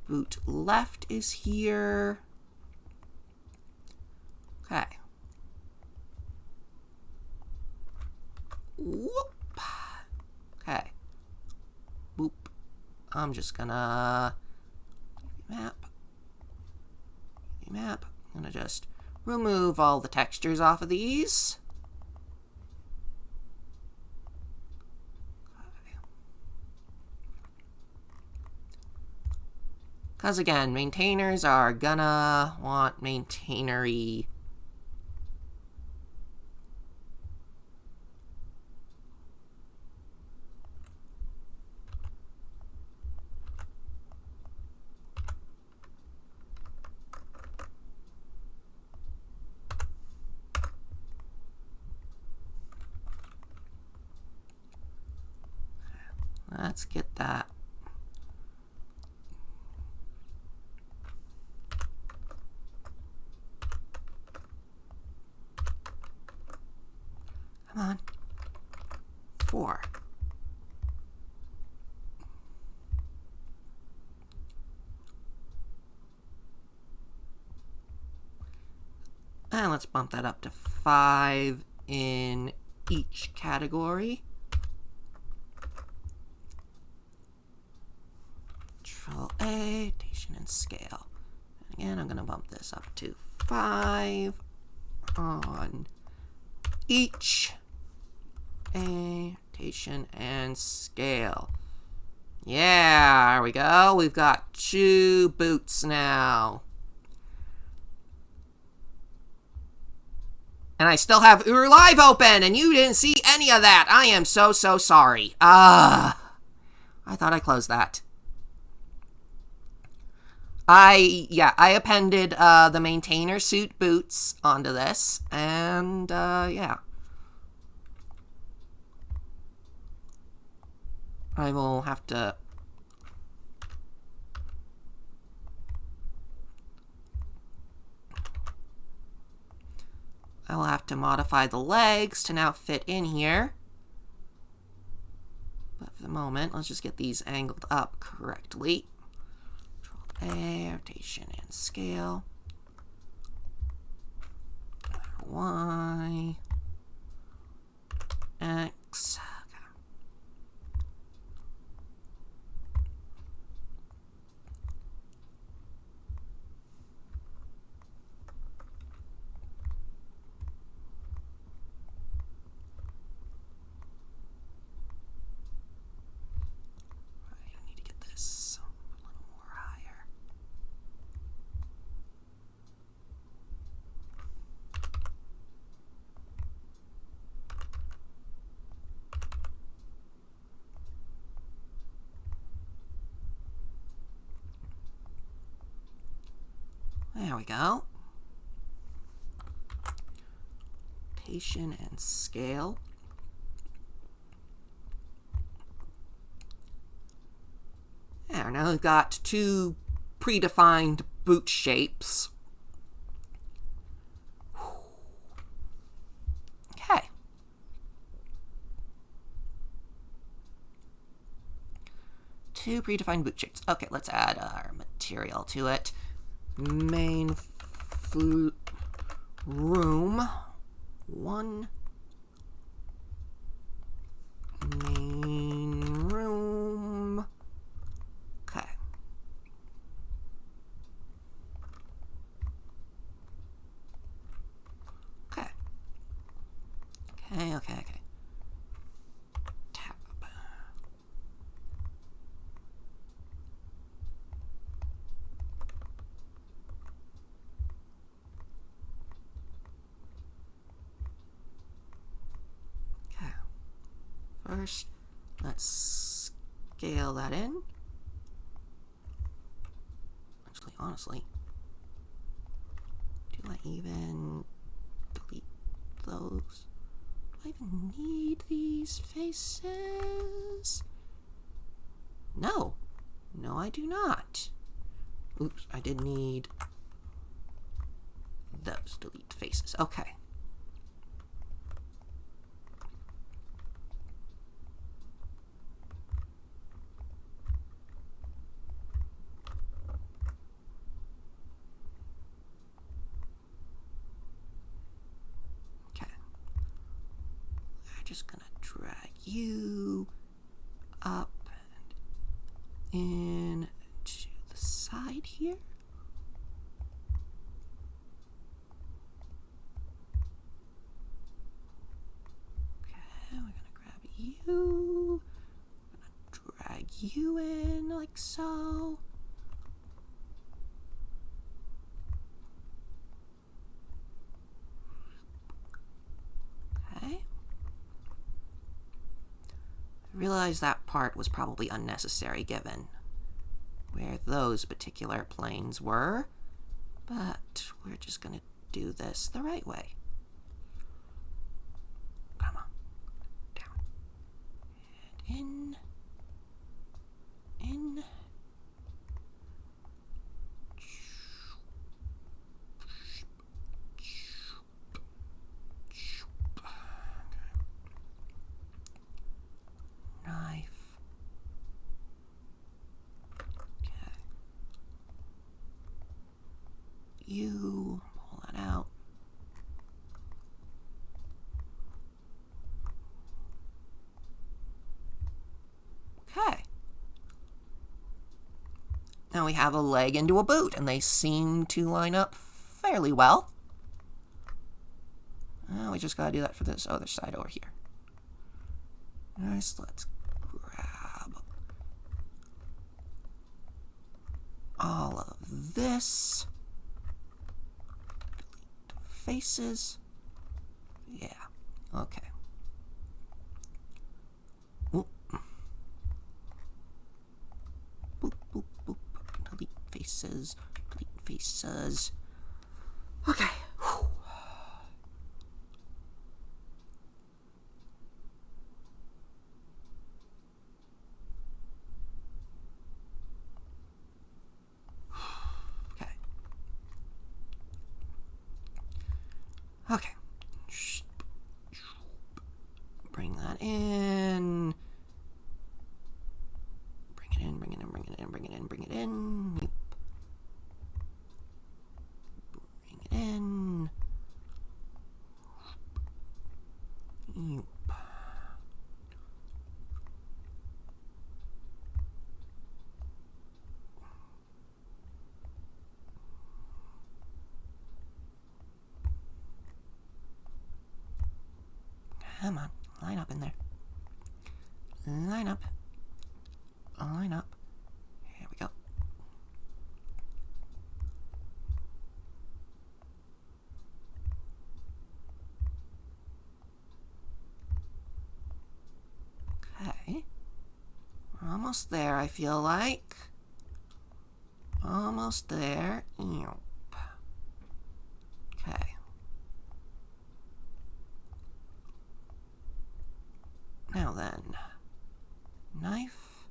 Boot left is here. Okay. Whoop. Okay. Boop. I'm just gonna map. I'm gonna just remove all the textures off of these. Because again, maintainers are gonna want maintainery. Let's get that. Come on. 4. And let's bump that up to 5 in each category. Control A, rotation and scale. And again, I'm going to bump this up to 5 on each. A, rotation and scale. Yeah, there we go. We've got 2 boots now. And I still have Ur Live open, and you didn't see any of that. I am so sorry. I thought I closed that. I appended the maintainer suit boots onto this, and yeah. I will have to... I will have to modify the legs to now fit in here. But for the moment, let's just get these angled up correctly. Control A, rotation and scale. Y. X. There we go. Rotation and scale. There, now we've got 2 predefined boot shapes. Okay. Two predefined boot shapes. Okay, let's add our material to it. Main room 1. Main room. Okay. Okay. Okay. Tab. First, let's scale that in. Actually, honestly, do I even delete those? Do I even need these faces? No. No, I do not. Oops, I did need those delete faces. Okay. Just gonna drag you up and in to the side here. Okay, we're gonna grab you. We're gonna drag you in like so. Okay. I realize that part was probably unnecessary given where those particular planes were, but we're just gonna do this the right way. Come on. Down. And in. Knife. Okay. You pull that out. Okay. Now we have a leg into a boot, and they seem to line up fairly well. We just gotta do that for this other side over here. Nice, let's grab all of this. Delete faces. Yeah, okay. Oop. Boop, boop, boop. Delete faces. Delete faces. Okay. Whew. Okay. Bring that in. Bring it in, bring it in, bring it in, bring it in, bring it in. Bring it in. Come on, line up in there. Line up. Line up. Here we go. Okay. We're almost there, I feel like. Almost there. Okay. Now then, knife.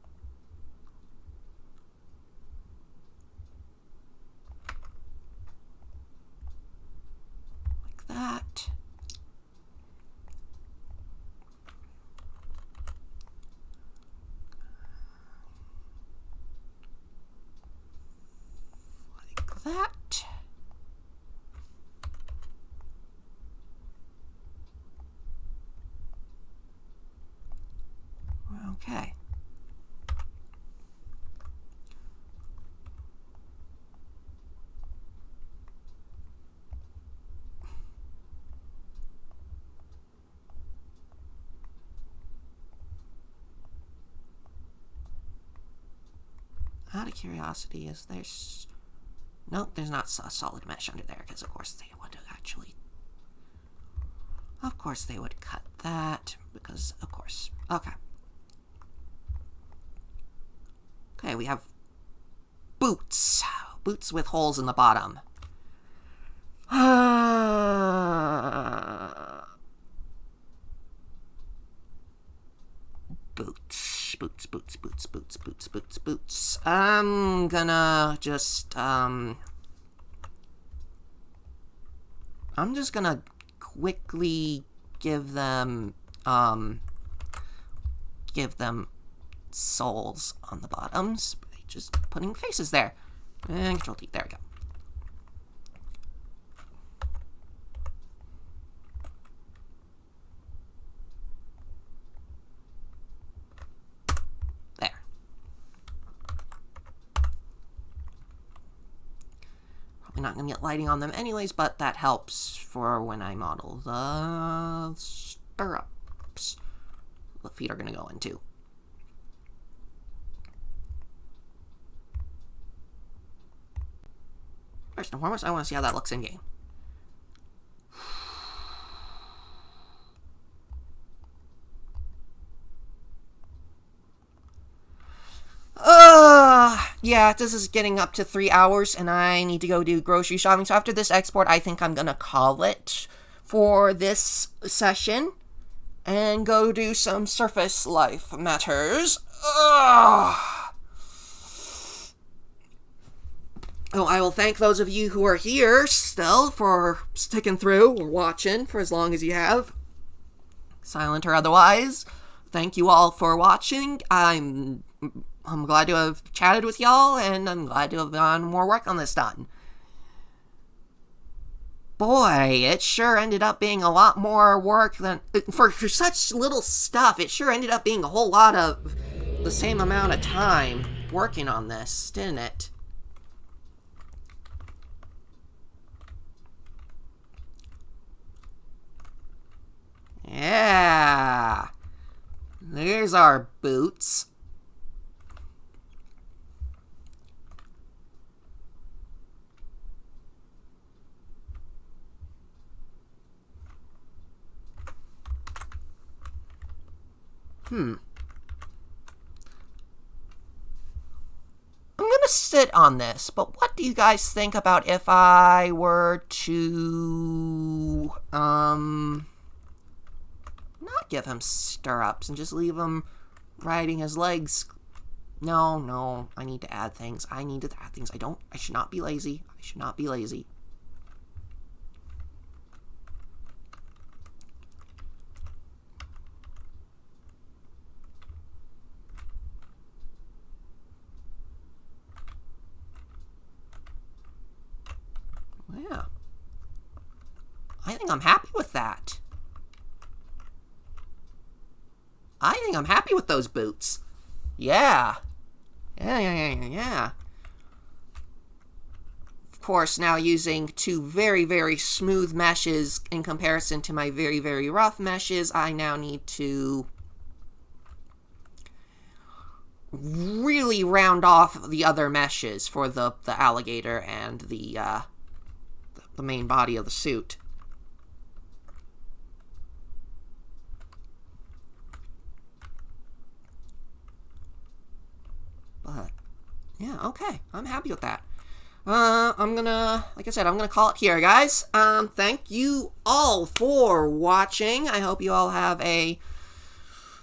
Like that. Like that. Okay. Out of curiosity, is there... Nope, there's not a solid mesh under there, because of course they would actually... Of course they would cut that, because of course... Okay. Okay, we have boots. Boots with holes in the bottom. Boots. I'm gonna just, I'm just gonna quickly give them soles on the bottoms by just putting faces there. And Control T, there we go. Probably not going to get lighting on them anyways, but that helps for when I model the stirrups the feet are going to go into. First and foremost, I want to see how that looks in game. Yeah, this is getting up to 3 hours, and I need to go do grocery shopping. So after this export, I think I'm gonna call it for this session and go do some surface life matters. Oh, I will thank those of you who are here still for sticking through or watching for as long as you have, silent or otherwise. Thank you all for watching. I'm glad to have chatted with y'all, and I'm glad to have gotten more work on this done. Boy, it sure ended up being a lot more work than... For such little stuff, it sure ended up being a whole lot of the same amount of time working on this, didn't it? Yeah. There's our boots. I'm gonna sit on this, but what do you guys think about if I were to, not give him stirrups and just leave him riding his legs? No, I need to add things. I should not be lazy. Yeah. I think I'm happy with that. I think I'm happy with those boots. Yeah. Yeah. Of course, now using two very, very smooth meshes in comparison to my very, very rough meshes, I now need to really round off the other meshes for the alligator and the main body of the suit. But, yeah, okay. I'm happy with that. I'm gonna call it here, guys. Thank you all for watching. I hope you all have a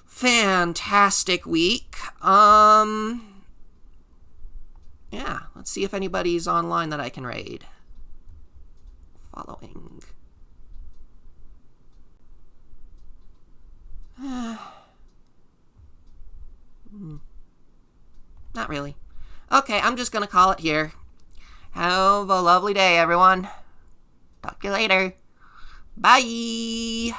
fantastic week. Yeah, let's see if anybody's online that I can raid. Following. Not really. Okay, I'm just gonna call it here. Have a lovely day, everyone. Talk to you later. Bye!